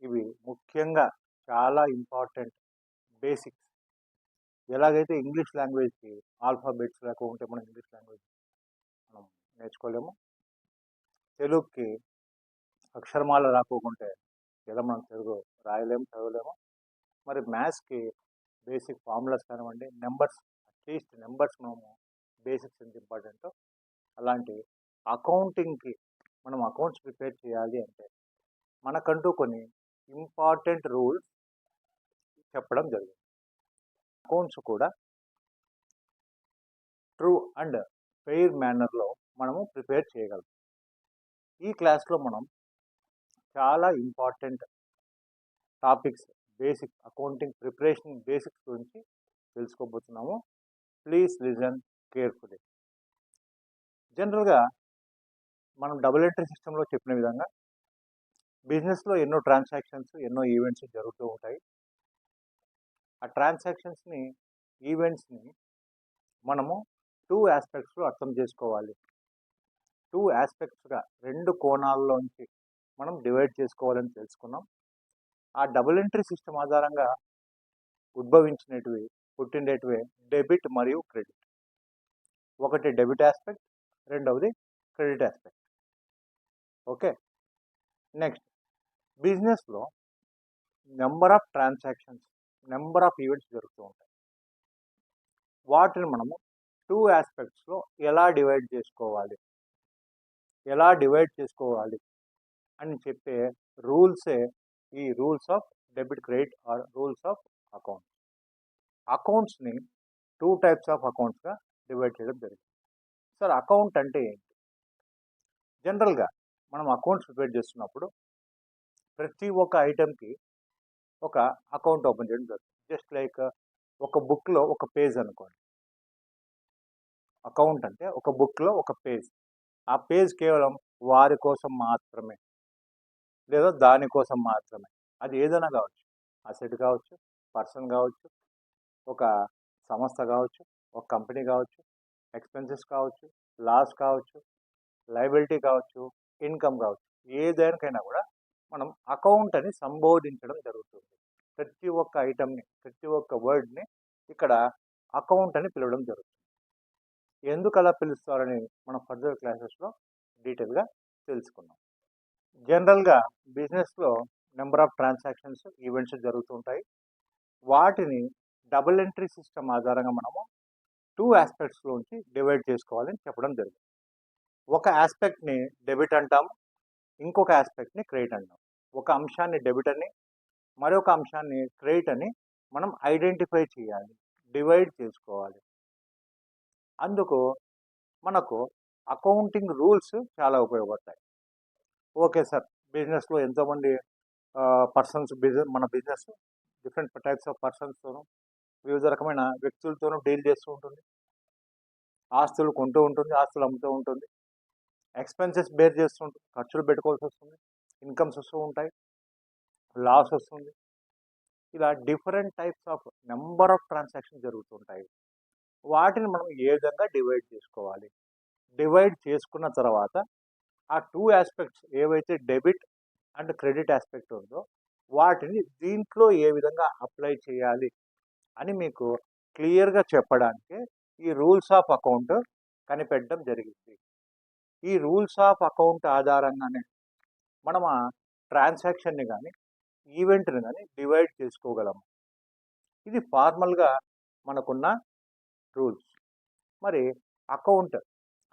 ఇవి ముఖ్యంగా చాలా ఇంపార్టెంట్ బేసిక్స్. ఎలాగైతే ఇంగ్లీష్ లాంగ్వేజ్కి ఆల్ఫాబెట్స్ లేకుంటే మనం ఇంగ్లీష్ లాంగ్వేజ్ మనం నేర్చుకోలేము, తెలుగుకి అక్షరమాల రాకోకుంటే ఎలా మనం తెలుగు రాయలేము, చదవలేము. మరి మ్యాథ్స్కి బేసిక్ ఫార్ములాస్ కానివ్వండి, నెంబర్స్, అట్లీస్ట్ నెంబర్స్ మనము బేసిక్స్ ఎంత ఇంపార్టెంటో, అలాంటి అకౌంటింగ్కి మనం అకౌంట్స్ ప్రిపేర్ చేయాలి అంటే మనకంటూ కొన్ని ఇంపార్టెంట్ రూల్స్ చెప్పడం జరిగింది. అకౌంట్స్ కూడా ట్రూ అండ్ ఫెయిర్ మేనర్లో మనము ప్రిపేర్ చేయగలం. ఈ క్లాస్లో మనం చాలా important topics, basic accounting preparation basics గురించి తెలుసుకోబోతున్నాము. Please listen carefully. జనరల్గా మనం డబుల్ ఎంట్రీ సిస్టంలో చెప్పిన విధంగా బిజినెస్లో ఎన్నో ట్రాన్సాక్షన్స్, ఎన్నో ఈవెంట్స్ జరుగుతూ ఉంటాయి. ఆ ట్రాన్సాక్షన్స్ని, ఈవెంట్స్ని మనము 2 ఆస్పెక్ట్స్లో అర్థం చేసుకోవాలి. 2 ఆస్పెక్ట్స్గా, 2 కోణాల్లోంచి మనం డివైడ్ చేసుకోవాలని తెలుసుకున్నాం. ఆ డబుల్ ఎంట్రీ సిస్టమ్ ఆధారంగా ఉద్భవించినటివి, పుట్టిండేటివే డెబిట్ మరియు క్రెడిట్. ఒకటి డెబిట్ ఆస్పెక్ట్, రెండవది క్రెడిట్ ఆస్పెక్ట్. ఓకే, నెక్స్ట్, బిజినెస్లో number of transactions, number of events జరుగుతూ ఉంటాయి. వాటిని మనము 2 ఆస్పెక్ట్స్లో ఎలా డివైడ్ చేసుకోవాలి అని చెప్పే రూల్సే ఈ rules of debit credit or rules of accounts. అకౌంట్స్ని 2 టైప్స్ ఆఫ్ అకౌంట్స్గా డివైడ్ చేయడం జరిగింది. సార్, అకౌంట్ అంటే ఏంటి? జనరల్గా మనం అకౌంట్స్ ప్రిపేర్ చేస్తున్నప్పుడు ప్రతి ఒక్క ఐటెంకి ఒక అకౌంట్ ఓపెన్ చేయడం జరుగుతుంది. జస్ట్ లైక్ ఒక బుక్లో ఒక పేజ్ అనుకోండి. అకౌంట్ అంటే ఒక బుక్లో ఒక పేజ్. ఆ పేజ్ కేవలం వారి కోసం మాత్రమే, లేదా దానికోసం మాత్రమే. అది ఏదైనా కావచ్చు, అసెట్ కావచ్చు, పర్సన్ కావచ్చు, ఒక సంస్థ కావచ్చు, ఒక కంపెనీ కావచ్చు, ఎక్స్పెన్సెస్ కావచ్చు, లాస్ కావచ్చు, లయబిలిటీ కావచ్చు, ఇన్కమ్ కావచ్చు. ఏదైనా కూడా మనం అకౌంట్ అని సంబోధించడం జరుగుతుంది. ప్రతి ఒక్క ఐటమ్ని, ప్రతి ఒక్క వర్డ్ని ఇక్కడ అకౌంట్ అని పిలవడం జరుగుతుంది. ఎందుకు అలా పిలుస్తారని మనం ఫర్దర్ క్లాసెస్లో డీటెయిల్గా తెలుసుకున్నాం. జనరల్గా బిజినెస్లో నెంబర్ ఆఫ్ ట్రాన్సాక్షన్స్, ఈవెంట్స్ జరుగుతుంటాయి. వాటిని డబుల్ ఎంట్రీ సిస్టమ్ ఆధారంగా మనము 2 ఆస్పెక్ట్స్లోంచి డివైడ్ చేసుకోవాలని చెప్పడం జరిగింది. ఒక ఆస్పెక్ట్ని డెబిట్ అంటాము, ఇంకొక ఆస్పెక్ట్ని క్రెడిట్ అంటాం. ఒక అంశాన్ని డెబిట్ అని, మరొక అంశాన్ని క్రెడిట్ అని మనం ఐడెంటిఫై చేయాలి, డివైడ్ చేసుకోవాలి. అందుకు మనకు అకౌంటింగ్ రూల్స్ చాలా ఉపయోగపడతాయి. ఓకే సార్, బిజినెస్లో ఎంతోమంది పర్సన్స్, మన బిజినెస్ డిఫరెంట్ టైప్స్ ఆఫ్ పర్సన్స్తోనూ, వివిధ రకమైన వ్యక్తులతోనూ డీల్ చేస్తూ ఉంటుంది. ఆస్తులు కొంటూ ఉంటుంది, ఆస్తులు అమ్ముతూ ఉంటుంది, ఎక్స్పెన్సెస్ బేర్ చేస్తూ ఉంటుంది, ఖర్చులు పెట్టుకోవాల్సి వస్తుంది, ఇన్కమ్స్ వస్తూ ఉంటాయి, లాస్ వస్తుంది. ఇలా different types of number of transaction జరుగుతుంటాయి. వాటిని మనం ఏ విధంగా డివైడ్ చేసుకోవాలి? డివైడ్ చేసుకున్న తర్వాత ఆ 2 ఆస్పెక్ట్స్ ఏవైతే డెబిట్ అండ్ క్రెడిట్ ఆస్పెక్ట్ ఉందో వాటిని దీంట్లో ఏ విధంగా అప్లై చేయాలి అని మీకు క్లియర్గా చెప్పడానికి ఈ రూల్స్ ఆఫ్ అకౌంట్ కనిపెట్టడం జరిగింది. ఈ రూల్స్ ఆఫ్ అకౌంట్ ఆధారంగానే మనం ఆ ట్రాన్సాక్షన్ని కానీ, ఈవెంట్ని కానీ డివైడ్ చేసుకోగలము. ఇది ఫార్మల్గా మనకున్న రూల్స్. మరి అకౌంట్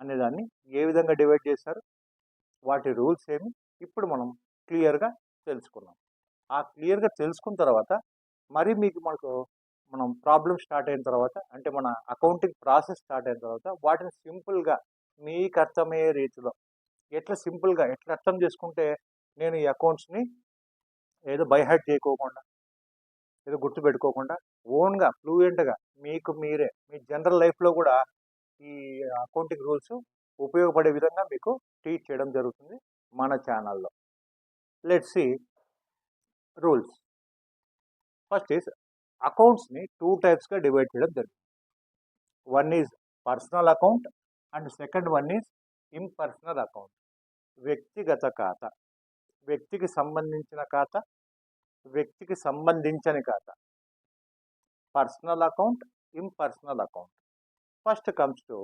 అనేదాన్ని ఏ విధంగా డివైడ్ చేశారు, వాటి రూల్స్ ఏమి ఇప్పుడు మనం క్లియర్గా తెలుసుకున్నాం. ఆ క్లియర్గా తెలుసుకున్న తర్వాత మరి మనం ప్రాబ్లం స్టార్ట్ అయిన తర్వాత, అంటే మన అకౌంటింగ్ ప్రాసెస్ స్టార్ట్ అయిన తర్వాత వాటిని సింపుల్గా మీకు అర్థమయ్యే రీతిలో ఎట్లా అర్థం చేసుకుంటే నేను ఈ అకౌంట్స్ని ఏదో బైహార్ట్ చేయకోకుండా, ఏదో గుర్తుపెట్టుకోకుండా ఓన్గా ఫ్లూయెంట్గా మీకు మీరే మీ జనరల్ లైఫ్లో కూడా ఈ అకౌంటింగ్ రూల్స్ ఉపయోగపడే విధంగా మీకు టీచ్ చేయడం జరుగుతుంది మన ఛానల్లో. Let's see rules. First is అకౌంట్స్ని 2 టైప్స్గా డివైడ్ చేయడం జరిగింది. One is personal account and second one is impersonal account. వ్యక్తిగత ఖాతా, వ్యక్తికి సంబంధించిన ఖాతా, వ్యక్తికి సంబంధించని ఖాతా. Personal account, impersonal account. First comes to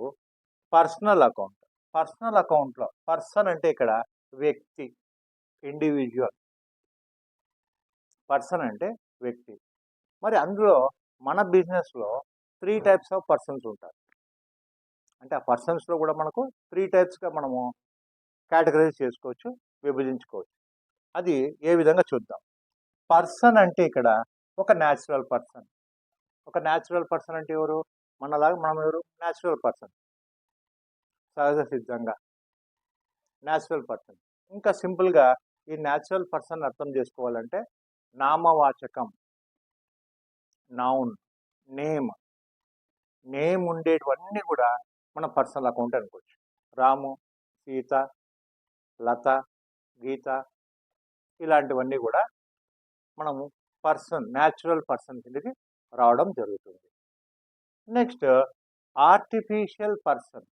personal account. Personal అకౌంట్లో పర్సన్ అంటే ఇక్కడ వ్యక్తి, ఇండివిజువల్. పర్సన్ అంటే వ్యక్తి. మరి అందులో మన బిజినెస్లో 3 టైప్స్ ఆఫ్ పర్సన్స్ ఉంటారు. అంటే ఆ పర్సన్స్లో కూడా మనకు 3 టైప్స్గా మనము కేటగరైజ్ చేసుకోవచ్చు, విభజించుకోవచ్చు. అది ఏ విధంగా చూద్దాం. పర్సన్ అంటే ఇక్కడ ఒక న్యాచురల్ పర్సన్. ఒక న్యాచురల్ పర్సన్ అంటే ఎవరు? మనలాగా మనం ఎవరు? న్యాచురల్ పర్సన్, సహజ సిద్ధంగా న్యాచురల్ పర్సన్. ఇంకా సింపుల్గా ఈ న్యాచురల్ పర్సన్ అర్థం చేసుకోవాలంటే నామవాచకం, నౌన్, నేమ్, నేమ్ ఉండేటివన్నీ కూడా మన పర్సనల్ అకౌంట్ అనుకోవచ్చు. రాము, సీత, లత, గీత ఇలాంటివన్నీ కూడా మనము పర్సన్, న్యాచురల్ పర్సన్ కిందకి రావడం జరుగుతుంది. నెక్స్ట్ ఆర్టిఫిషియల్ పర్సన్,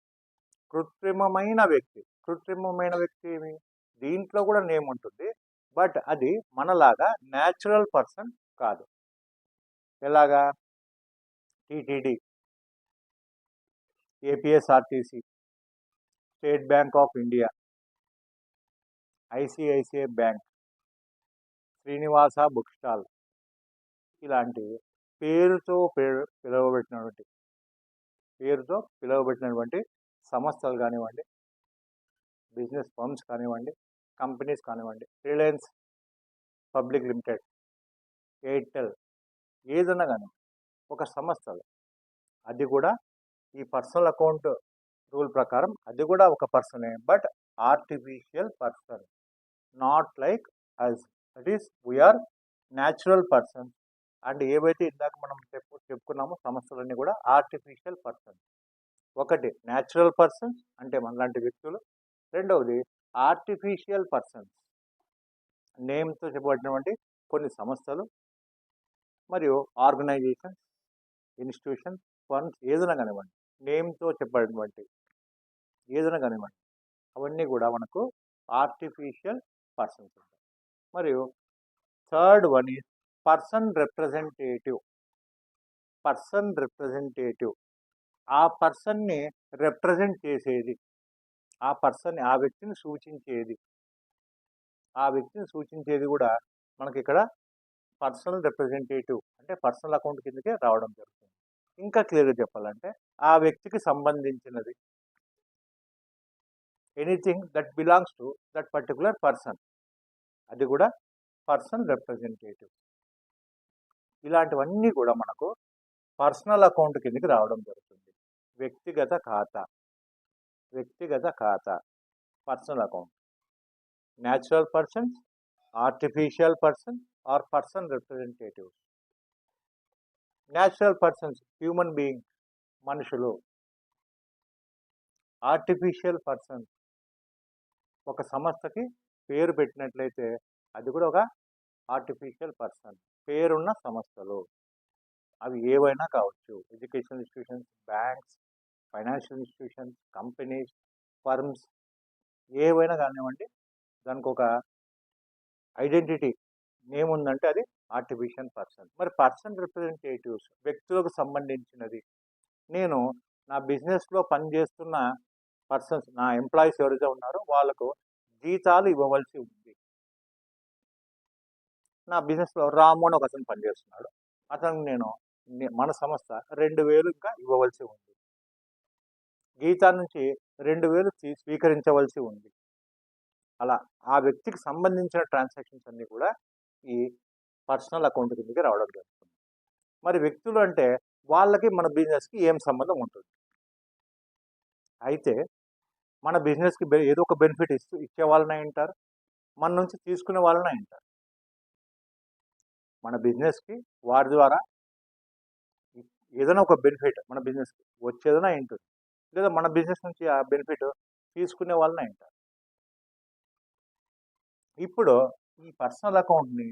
కృత్రిమమైన వ్యక్తి. కృత్రిమమైన వ్యక్తి ఏమి? దీంట్లో కూడా నేమ్ ఉంటుంది, బట్ అది మనలాగా న్యాచురల్ పర్సన్ కాదు. ఎలాగా? TTD, APSRTC, state bank of India, ICICI bank, Srinivasa book stall ఇలాంటి పేరుతో పిలువబెట్టినటువంటి సంస్థలు కానివ్వండి, బిజినెస్ ఫర్మ్స్ కానివ్వండి, కంపెనీస్ కానివ్వండి, రిలయన్స్ పబ్లిక్ లిమిటెడ్, ఎయిర్టెల్, ఏదన్నా కానివ్వండి ఒక సంస్థలు, అది కూడా ఈ పర్సనల్ అకౌంట్ రూల్ ప్రకారం అది కూడా ఒక పర్సనే, but artificial person, not like us. That is we are natural person. And ఏవైతే ఇందాక మనం చెప్పుకున్నామో సంస్థలన్నీ కూడా ఆర్టిఫిషియల్ పర్సన్. ఒకటి న్యాచురల్ పర్సన్స్ అంటే మనలాంటి వ్యక్తులు, రెండవది ఆర్టిఫిషియల్ పర్సన్స్ నేమ్తో చెప్పబడినటువంటి కొన్ని సంస్థలు మరియు ఆర్గనైజేషన్స్, ఇన్స్టిట్యూషన్స్, ఫండ్స్ ఏదైనా కానివ్వండి, నేమ్తో చెప్పబడినటువంటి ఏదైనా కానివ్వండి అవన్నీ కూడా మనకు ఆర్టిఫిషియల్ పర్సన్స్ ఉంటాయి. మరియు third one is person representative. Person representative ఆ పర్సన్ని రిప్రజెంట్ చేసేది, ఆ పర్సన్ ఆ వ్యక్తిని సూచించేది, ఆ వ్యక్తిని సూచించేది కూడా మనకి ఇక్కడ పర్సనల్ రిప్రజెంటేటివ్ అంటే పర్సనల్ అకౌంట్ కిందకే రావడం జరుగుతుంది. ఇంకా క్లియర్గా చెప్పాలంటే ఆ వ్యక్తికి సంబంధించినది, anything that belongs to that particular person, అది కూడా పర్సన్ రిప్రజెంటేటివ్. ఇలాంటివన్నీ కూడా మనకు పర్సనల్ అకౌంట్ కిందకి రావడం జరుగుతుంది. వ్యక్తిగత ఖాతా, వ్యక్తిగత ఖాతా, personal account, natural persons, artificial person or person representative. Natural persons human being, మనుషులు. ఆర్టిఫిషియల్ పర్సన్స్ ఒక సంస్థకి పేరు పెట్టినట్లయితే అది కూడా ఒక ఆర్టిఫిషియల్ పర్సన్, పేరున్న సంస్థలు. అవి ఏవైనా కావచ్చు, educational institutions, banks, financial institutions, companies, firms ఏవైనా కానివ్వండి, దానికి ఒక ఐడెంటిటీ నేమ్ ఉందంటే అది ఆర్టిఫిషియల్ పర్సన్. మరి పర్సన్ రిప్రజెంటేటివ్స్ వ్యక్తులకు సంబంధించినది. నేను నా బిజినెస్లో పనిచేస్తున్న పర్సన్స్, నా ఎంప్లాయీస్ ఎవరైతే ఉన్నారో వాళ్ళకు జీతాలు ఇవ్వవలసి ఉంది. నా బిజినెస్లో రాము అని ఒక అతను పనిచేస్తున్నాడు, అతనికి నేను మన సంస్థ 2,000 ఇంకా ఇవ్వవలసి ఉంది, గీతా నుంచి 2,000 స్వీకరించవలసి ఉంది. అలా ఆ వ్యక్తికి సంబంధించిన ట్రాన్సాక్షన్స్ అన్నీ కూడా ఈ పర్సనల్ అకౌంట్ కిందకి రావడం జరుగుతుంది. మరి వ్యక్తులు అంటే వాళ్ళకి మన బిజినెస్కి ఏం సంబంధం ఉంటుంది? అయితే మన బిజినెస్కి ఏదో ఒక బెనిఫిట్ ఇచ్చే వాళ్ళనే ఉంటారు, మన నుంచి తీసుకునే వాళ్ళనే ఉంటారు. మన బిజినెస్కి వారి ద్వారా ఏదైనా ఒక బెనిఫిట్ మన బిజినెస్కి వచ్చేదైనా ఉంటుంది, లేదా మన బిజినెస్ నుంచి ఆ బెనిఫిట్ తీసుకునే వాళ్ళనే ఉంటారు. ఇప్పుడు ఈ పర్సనల్ అకౌంట్ని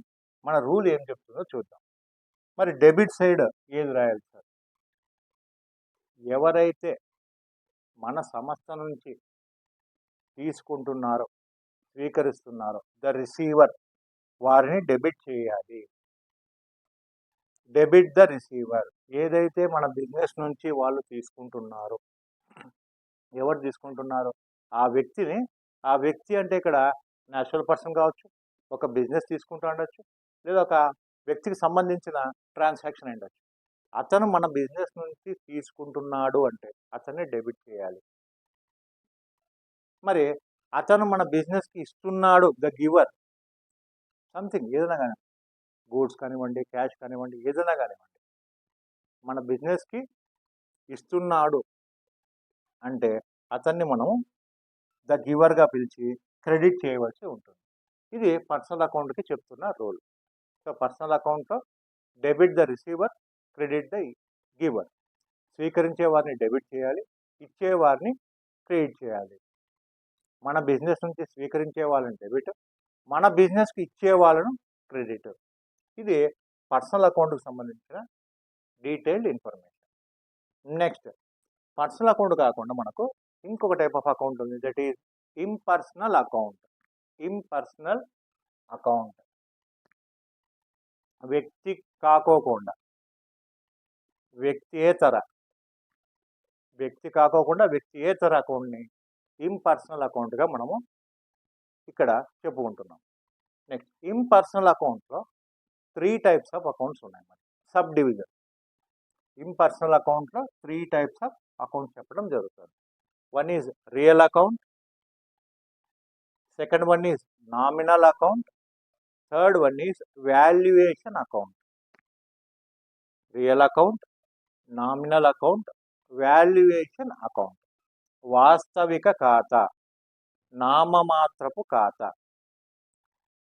మన రూల్ ఏం చెప్తుందో చూద్దాం. మరి డెబిట్ సైడ్ ఏది రాయాలి సార్? ఎవరైతే మన సంస్థ నుంచి తీసుకుంటున్నారో, స్వీకరిస్తున్నారో, ద రిసీవర్, వారిని డెబిట్ చేయాలి. Debit the receiver. ఏదైతే మన బిజినెస్ నుంచి వాళ్ళు తీసుకుంటున్నారో, ఎవరు తీసుకుంటున్నారో ఆ వ్యక్తిని, ఆ వ్యక్తి అంటే ఇక్కడ న్యాచురల్ పర్సన్ కావచ్చు, ఒక బిజినెస్ తీసుకుంటూ ఉండొచ్చు, లేదా ఒక వ్యక్తికి సంబంధించిన ట్రాన్సాక్షన్ అయి ఉండొచ్చు. అతను మన బిజినెస్ నుంచి తీసుకుంటున్నాడు అంటే అతన్ని డెబిట్ చేయాలి. మరి అతను మన బిజినెస్కి ఇస్తున్నాడు, ద గివర్, సంథింగ్ ఏదైనా కానీ, గూడ్స్ కానివ్వండి, క్యాష్ కానివ్వండి, ఏదైనా కానివ్వండి, మన బిజినెస్కి ఇస్తున్నాడు అంటే అతన్ని మనం ద గివర్గా పిలిచి క్రెడిట్ చేయవలసి ఉంటుంది. ఇది పర్సనల్ అకౌంట్కి చెప్తున్న రూల్. సో పర్సనల్ అకౌంట్లో debit the receiver, credit the giver. స్వీకరించే వారిని డెబిట్ చేయాలి, ఇచ్చేవారిని క్రెడిట్ చేయాలి. మన బిజినెస్ నుంచి స్వీకరించే వాళ్ళని డెబిట్, మన బిజినెస్కి ఇచ్చే వాళ్ళను క్రెడిట్. ఇది పర్సనల్ అకౌంట్కి సంబంధించిన detailed information. Next, personal account కాకుండా మనకు ఇంకొక టైప్ ఆఫ్ అకౌంట్ ఉంది, that is impersonal account. Impersonal account వ్యక్తి కాకోకుండా, వ్యక్తియేతర అకౌంట్ని ఇంపర్సనల్ అకౌంట్గా మనము ఇక్కడ చెప్పుకుంటున్నాం. నెక్స్ట్, ఇంపర్సనల్ అకౌంట్లో 3 టైప్స్ ఆఫ్ అకౌంట్స్ ఉన్నాయి. మరి సబ్ డివిజన్ ఇంపర్సనల్ అకౌంట్లో 3 టైప్స్ ఆఫ్ అకౌంట్స్ చెప్పడం జరుగుతుంది. One is real account, second one is nominal account, third one is valuation account. Real account, nominal account, valuation account. వాస్తవిక ఖాతా, నామమాత్రపు ఖాతా.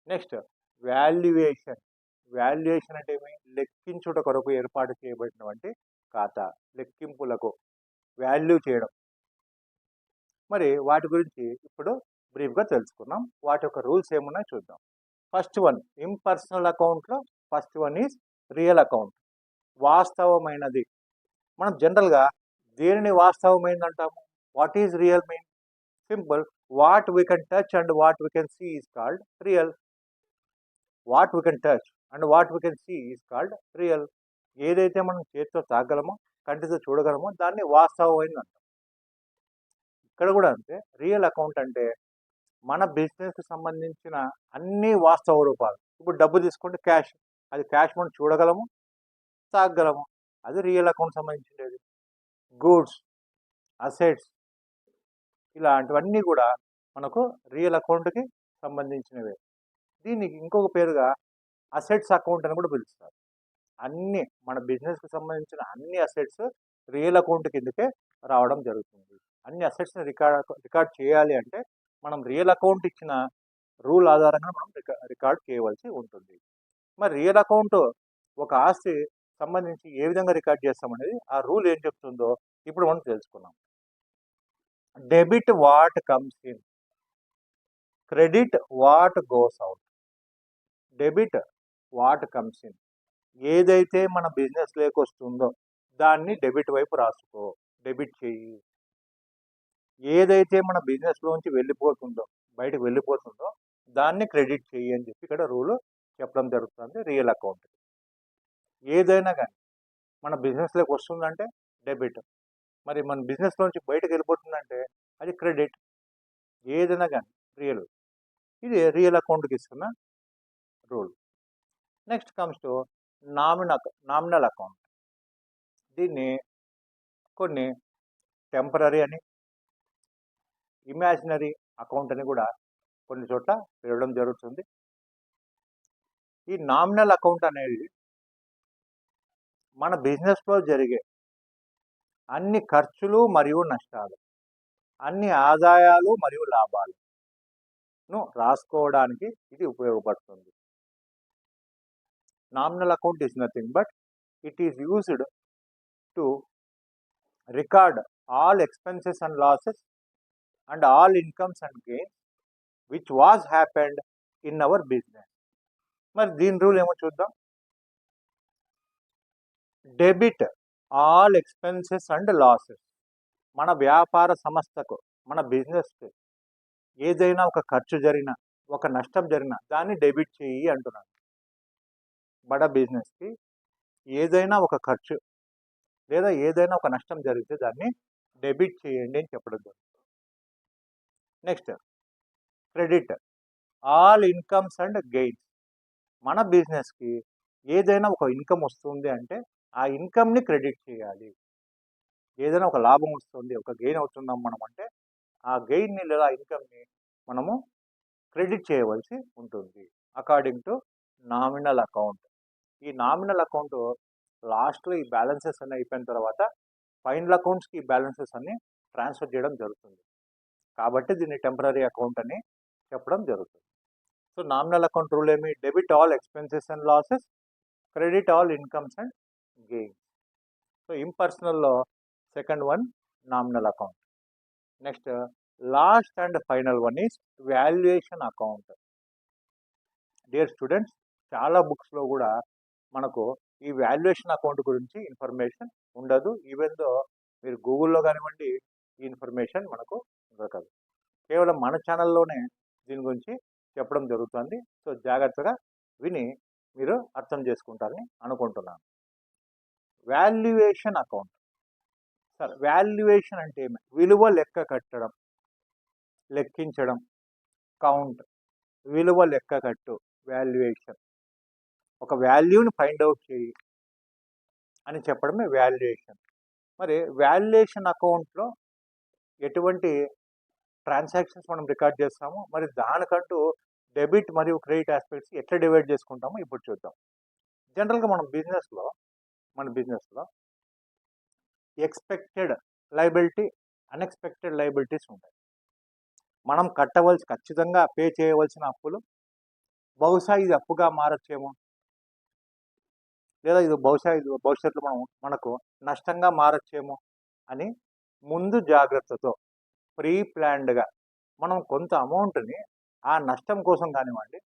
Next, valuation. వాల్యుయేషన్ అంటే ఏమి? లెక్కించుట కొరకు ఏర్పాటు చేయబడినటువంటి ఖాతా, లెక్కింపులకు వాల్యూ చేయడం. మరి వాటి గురించి ఇప్పుడు బ్రీఫ్గా తెలుసుకున్నాం. వాటి యొక్క రూల్స్ ఏమున్నాయో చూద్దాం. ఫస్ట్ వన్, ఇంపర్సనల్ అకౌంట్లో first one is real account, వాస్తవమైనది. మనం జనరల్గా దేనిని వాస్తవమైనది అంటాము? What is real mean? Simple, what we can touch and what we can see is called real. What we can touch and what we can see is called real. ఏదైతే మనం చేతితో తాగలమో, కంటితో చూడగలమో దాన్ని వాస్తవమైనది అంటాం. ఇక్కడ కూడా అంతే, రియల్ అకౌంట్ అంటే మన బిజినెస్కి సంబంధించిన అన్ని వాస్తవ రూపాలు. ఇప్పుడు డబ్బు తీసుకోండి, క్యాష్. అది క్యాష్ మనం చూడగలము, తాగలము, అది రియల్ అకౌంట్ సంబంధించినది. గూడ్స్, అసెట్స్, ఇలాంటివన్నీ కూడా మనకు రియల్ అకౌంట్కి సంబంధించినవే. దీనికి ఇంకొక పేరుగా అసెట్స్ అకౌంట్ అని కూడా పిలుస్తారు. అన్ని మన బిజినెస్కి సంబంధించిన అన్ని అసెట్స్ రియల్ అకౌంట్ కిందకే రావడం జరుగుతుంది. అన్ని అసెట్స్ని రికార్డ్ చేయాలి అంటే మనం రియల్ అకౌంట్ ఇచ్చిన రూల్ ఆధారంగా మనం రికార్డ్ చేయవలసి ఉంటుంది. మరి రియల్ అకౌంట్ ఒక ఆస్తి సంబంధించి ఏ విధంగా రికార్డ్ చేస్తామనేది ఆ రూల్ ఏం చెప్తుందో ఇప్పుడు మనం తెలుసుకున్నాం. Debit what comes in, credit what goes out. Debit what comes in, ఏదైతే మన బిజినెస్ లేక వస్తుందో దాన్ని డెబిట్ వైపు రాసుకో, డెబిట్ చెయ్యి. ఏదైతే మన బిజినెస్లోంచి వెళ్ళిపోతుందో, బయటకు వెళ్ళిపోతుందో దాన్ని క్రెడిట్ చెయ్యి అని చెప్పి ఇక్కడ రూల్ చెప్పడం జరుగుతుంది రియల్ అకౌంట్. ఏదైనా కానీ మన బిజినెస్లోకి వస్తుందంటే డెబిట్, మరి మన బిజినెస్లోంచి బయటకు వెళ్ళిపోతుందంటే అది క్రెడిట్. ఏదైనా కానీ రియల్. ఇది రియల్ అకౌంట్కి ఇస్తున్న rule. Next comes to nominal account. దీన్ని కొన్ని టెంపరరీ అని, ఇమాజినరీ అకౌంట్ అని కూడా కొన్ని చోట్ల పిలవడం జరుగుతుంది. ఈ నామినల్ అకౌంట్ అనేది మన బిజినెస్లో జరిగే అన్ని ఖర్చులు మరియు నష్టాలు, అన్ని ఆదాయాలు మరియు లాభాలను రాసుకోవడానికి ఇది ఉపయోగపడుతుంది. Nominal account is nothing but it is used to record all expenses and losses and all incomes and gains which was happened in our business. మరి దీని రూల్ ఏమో చూద్దాం. Debit all expenses and losses. మన వ్యాపార సంస్థకు, మన బిజినెస్కి ఏదైనా ఒక ఖర్చు జరిగినా, ఒక నష్టం జరిగినా దాన్ని డెబిట్ చేయి అంటున్నాను. బడా బిజినెస్కి ఏదైనా ఒక ఖర్చు లేదా ఏదైనా ఒక నష్టం జరిగితే దాన్ని డెబిట్ చేయండి అని చెప్పడం జరుగుతుంది. Next, credit all incomes and gains. మన బిజినెస్కి ఏదైనా ఒక ఇన్కమ్ వస్తుంది అంటే ఆ ఇన్కమ్ని క్రెడిట్ చేయాలి. ఏదైనా ఒక లాభం వస్తుంది, ఒక గెయిన్ అవుతున్నాం మనం అంటే ఆ గెయిన్ని లేదా ఇన్కమ్ని మనము క్రెడిట్ చేయవలసి ఉంటుంది అకార్డింగ్ టు నామినల్ అకౌంట్. ఈ నామినల్ అకౌంట్ లాస్ట్లో ఈ బ్యాలెన్సెస్ అన్నీ అయిపోయిన తర్వాత ఫైనల్ అకౌంట్స్కి ఈ బ్యాలెన్సెస్ అన్ని ట్రాన్స్ఫర్ చేయడం జరుగుతుంది. కాబట్టి దీన్ని టెంపరరీ అకౌంట్ అని చెప్పడం జరుగుతుంది. సో నామినల్ అకౌంట్ రూల్ ఏమి? Debit all expenses and losses, credit all incomes and gains. So ఇంపర్సనల్లో second one nominal account. Next last and final one is valuation account. Dear students, చాలా బుక్స్లో కూడా మనకు ఈ వాల్యుయేషన్ అకౌంట్ గురించి information ఉండదు. Even though మీరు గూగుల్లో కానివ్వండి ఈ ఇన్ఫర్మేషన్ మనకు దొరకదు. కేవలం మన ఛానల్లోనే దీని గురించి చెప్పడం జరుగుతుంది. సో జాగ్రత్తగా విని మీరు అర్థం చేసుకుంటారని అనుకుంటున్నాను. Valuation account. సార్ వాల్యుయేషన్ అంటే ఏమి? విలువ లెక్క కట్టడం, లెక్కించడం. కౌంట్, విలువ లెక్క కట్టు, వాల్యుయేషన్. ఒక వాల్యూని ఫైండ్ అవుట్ చేయి అని చెప్పడమే వాల్యుయేషన్. మరి వాల్యుయేషన్ అకౌంట్లో ఎటువంటి ట్రాన్సాక్షన్స్ మనం రికార్డ్ చేస్తాము, మరి దానికంటూ డెబిట్ మరియు క్రెడిట్ ఆస్పెక్ట్స్ ఎట్లా డివైడ్ చేసుకుంటామో ఇప్పుడు చూద్దాం. జనరల్గా మన బిజినెస్లో ఎక్స్పెక్టెడ్ లయబిలిటీ, అన్ఎక్స్పెక్టెడ్ లయబిలిటీస్ ఉంటాయి. మనం ఖచ్చితంగా పే చేయవలసిన అప్పులు, బహుశా ఇది అప్పుగా మారచ్చేమో, లేదా ఇది భవిష్యత్తులో మనకు నష్టంగా మారచ్చేమో అని ముందు జాగ్రత్తతో ప్రీ ప్లాన్డ్గా మనం కొంత అమౌంట్ని ఆ నష్టం కోసం కానివ్వండి,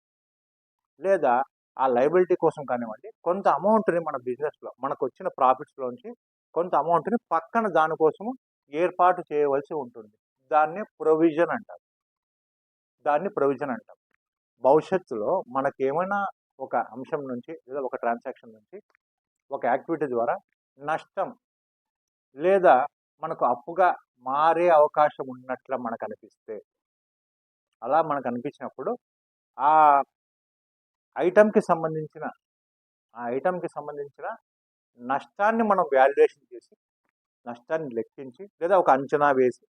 లేదా ఆ లయబిలిటీ కోసం కానివ్వండి, కొంత అమౌంట్ని మన బిజినెస్లో మనకు వచ్చిన ప్రాఫిట్స్లోంచి కొంత అమౌంట్ని పక్కన దానికోసము ఏర్పాటు చేయవలసి ఉంటుంది. దాన్ని ప్రొవిజన్ అంటారు. భవిష్యత్తులో మనకేమైనా ఒక అంశం నుంచి లేదా ఒక ట్రాన్సాక్షన్ నుంచి ఒక యాక్టివిటీ ద్వారా నష్టం లేదా మనకు అప్పుగా మారే అవకాశం ఉన్నట్లు మనకు అనిపిస్తే, అలా మనకు అనిపించినప్పుడు ఆ ఐటమ్కి సంబంధించిన నష్టాన్ని మనం వాల్యుయేషన్ చేసి, నష్టాన్ని లెక్కించి లేదా ఒక అంచనా వేసి,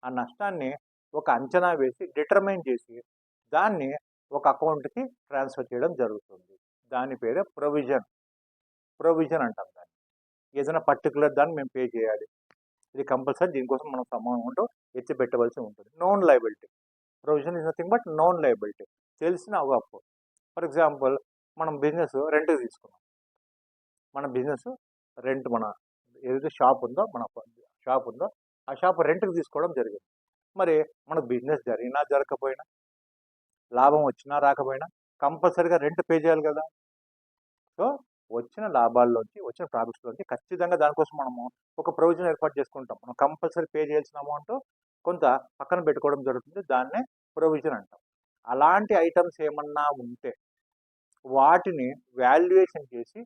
ఆ నష్టాన్ని ఒక అంచనా వేసి డిటర్మైన్ చేసి దాన్ని ఒక అకౌంట్కి ట్రాన్స్ఫర్ చేయడం జరుగుతుంది. దాని పేరే ప్రొవిజన్ అంటాం. దాన్ని ఏదైనా పర్టికులర్ దాన్ని మేము పే చేయాలి, ఇది కంపల్సరీ, దీనికోసం మనం అమౌంట్ ఎత్తి పెట్టవలసి ఉంటుంది. Known liability. Provision is nothing but known liability, తెలిసిన ఒక అప్పు. ఫర్ ఎగ్జాంపుల్, మనం బిజినెస్ రెంట్కి తీసుకున్నాం. మన ఏదైతే షాప్ ఉందో ఆ షాప్ రెంట్కి తీసుకోవడం జరిగింది. మరి మన బిజినెస్ జరిగినా జరగకపోయినా, లాభం వచ్చినా రాకపోయినా కంపల్సరీగా రెంట్ పే చేయాలి కదా. సో వచ్చిన లాభాల్లోంచి, వచ్చిన ప్రాఫిట్స్లోంచి ఖచ్చితంగా దానికోసం మనము ఒక ప్రొవిజన్ ఏర్పాటు చేసుకుంటాం. మనం కంపల్సరీ పే చేయాల్సిన అమౌంట్ కొంత పక్కన పెట్టుకోవడం జరుగుతుంది. దాన్నే ప్రొవిజన్ అంటాం. అలాంటి ఐటమ్స్ ఏమన్నా ఉంటే వాటిని వాల్యుయేషన్ చేసి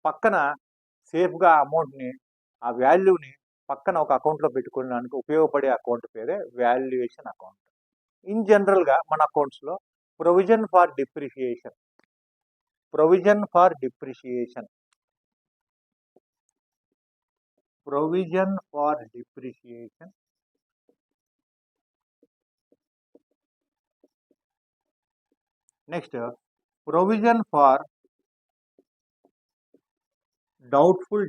పక్కన సేఫ్గా అమౌంట్ని, ఆ వాల్యూని పక్కన ఒక అకౌంట్లో పెట్టుకోవడానికి ఉపయోగపడే అకౌంట్ పేరే వాల్యుయేషన్ అకౌంట్. ఇన్ జనరల్గా మన అకౌంట్స్లో provision for depreciation next provision for doubtful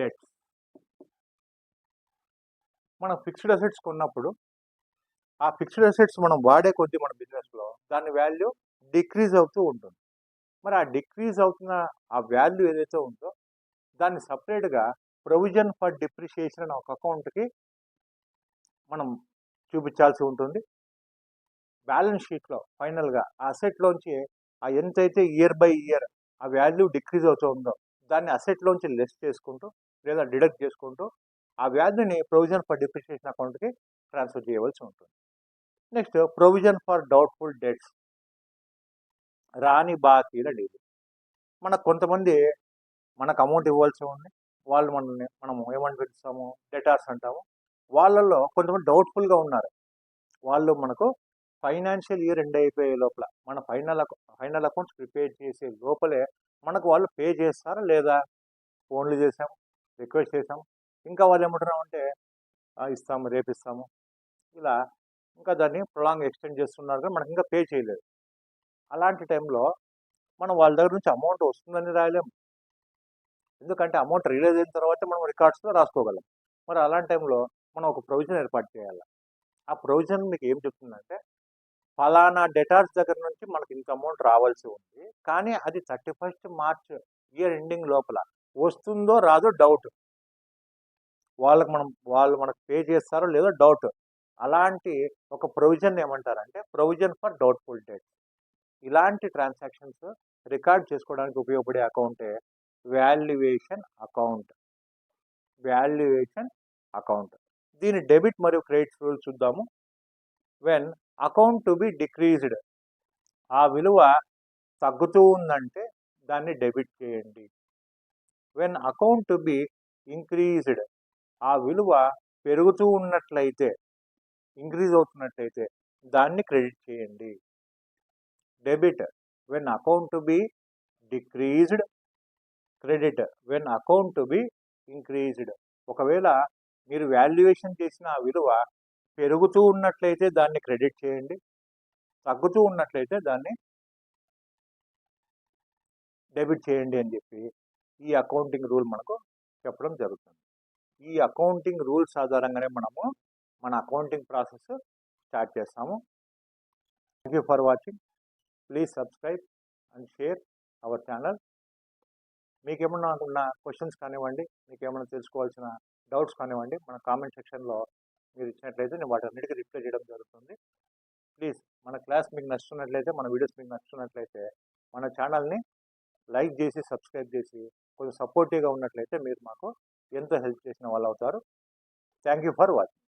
debts. మనం ఫిక్స్డ్ అసెట్స్ కొన్నప్పుడు ఆ ఫిక్స్డ్ అసెట్స్ మనం వాడే కొద్దీ మన బిజినెస్లో దాని వాల్యూ డిక్రీజ్ అవుతూ ఉంటుంది. మరి ఆ డిక్రీజ్ అవుతున్న ఆ వాల్యూ ఏదైతే ఉందో దాన్ని సపరేట్గా ప్రొవిజన్ ఫర్ డిప్రిషియేషన్ అనే ఒక అకౌంట్కి మనం చూపించాల్సి ఉంటుంది. బ్యాలెన్స్ షీట్లో ఫైనల్గా ఆ అసెట్లోంచి ఆ ఎంతైతే ఇయర్ బై ఇయర్ ఆ వాల్యూ డిక్రీజ్ అవుతుందో దాన్ని అసెట్లోంచి లెస్ చేసుకుంటూ లేదా డిడక్ట్ చేసుకుంటూ ఆ వాల్యూని ప్రొవిజన్ ఫర్ డిప్రిషియేషన్ అకౌంట్కి ట్రాన్స్ఫర్ చేయవలసి ఉంటుంది. Next provision for doubtful debts, రాని బాకీల డీల్. కొంతమంది మనకు అమౌంట్ ఇవ్వాల్సి ఉంది, వాళ్ళు మనము ఏమని పిలుస్తాము, డెటార్స్ అంటాము. వాళ్ళల్లో కొంతమంది డౌట్ఫుల్గా ఉన్నారు. వాళ్ళు మనకు ఫైనాన్షియల్ ఇయర్ ఎండ్ అయిపోయే లోపల మన ఫైనల్ అకౌంట్స్ ప్రిపేర్ చేసే లోపలే మనకు వాళ్ళు పే చేస్తారా లేదా? ఫోన్లు చేసాం, రిక్వెస్ట్ చేసాం, ఇంకా వాళ్ళు ఏమంటున్నాం అంటే ఇస్తాము, రేపు ఇస్తాము, ఇలా ఇంకా దాన్ని ప్రొలాంగ్ ఎక్స్టెండ్ చేస్తున్నారు కానీ మనకి ఇంకా పే చేయలేదు. అలాంటి టైంలో మనం వాళ్ళ దగ్గర నుంచి అమౌంట్ వస్తుందని రాయలేము, ఎందుకంటే అమౌంట్ రిలీజ్ అయిన తర్వాత మనం రికార్డ్స్లో రాసుకోగలం. మరి అలాంటి టైంలో మనం ఒక ప్రొవిజన్ ఏర్పాటు చేయాలి. ఆ ప్రొవిజన్ మీకు ఏం చెప్తుందంటే, ఫలానా డెటార్స్ దగ్గర నుంచి మనకి ఇంత అమౌంట్ రావాల్సి ఉంది, కానీ అది 31st మార్చ్ ఇయర్ ఎండింగ్ లోపల వస్తుందో రాదో డౌట్, వాళ్ళు మనకు పే చేస్తారో లేదో డౌట్. అలాంటి ఒక ప్రొవిజన్ ఏమంటారంటే ప్రొవిజన్ ఫర్ డౌట్ఫుల్ డేట్స్. ఇలాంటి ట్రాన్సాక్షన్స్ రికార్డ్ చేసుకోవడానికి ఉపయోగపడే అకౌంటే వాల్యుయేషన్ అకౌంట్. Valuation account. దీని డెబిట్ మరియు క్రెడిట్ రూల్ చూద్దాము. When account to be decreased, ఆ విలువ తగ్గుతూ ఉందంటే దాన్ని డెబిట్ చేయండి. When account to be increased, ఆ విలువ పెరుగుతూ ఉన్నట్లయితే, ఇంక్రీజ్ అవుతున్నట్లయితే దాన్ని క్రెడిట్ చేయండి. Debit when account to be decreased, credit when account to be increased. ఒకవేళ మీరు వాల్యుయేషన్ చేసిన ఆ విలువ పెరుగుతూ ఉన్నట్లయితే దాన్ని క్రెడిట్ చేయండి, తగ్గుతూ ఉన్నట్లయితే దాన్ని డెబిట్ చేయండి అని చెప్పి ఈ అకౌంటింగ్ రూల్ మనకు చెప్పడం జరుగుతుంది. ఈ అకౌంటింగ్ రూల్స్ ఆధారంగానే మనము మన అకౌంటింగ్ ప్రాసెస్ స్టార్ట్ చేస్తాము. Thank you for watching. Please subscribe and share our channel. మీకేమన్నా ఉన్న క్వశ్చన్స్ కానివ్వండి, మీకేమన్నా తెలుసుకోవాల్సిన డౌట్స్ కానివ్వండి, మన కామెంట్ సెక్షన్లో మీరు ఇచ్చినట్లయితే నేను వాటన్నిటికీ రిప్లై చేయడం జరుగుతుంది. ప్లీజ్ మన క్లాస్ మీకు నచ్చుతున్నట్లయితే, మన వీడియోస్ మీకు నచ్చుతున్నట్లయితే మన ఛానల్ని లైక్ చేసి సబ్స్క్రైబ్ చేసి కొంచెం సపోర్టివ్గా ఉన్నట్లయితే మీరు మాకు ఎంతో హెల్ప్ చేసిన వాళ్ళు అవుతారు. Thank you for watching.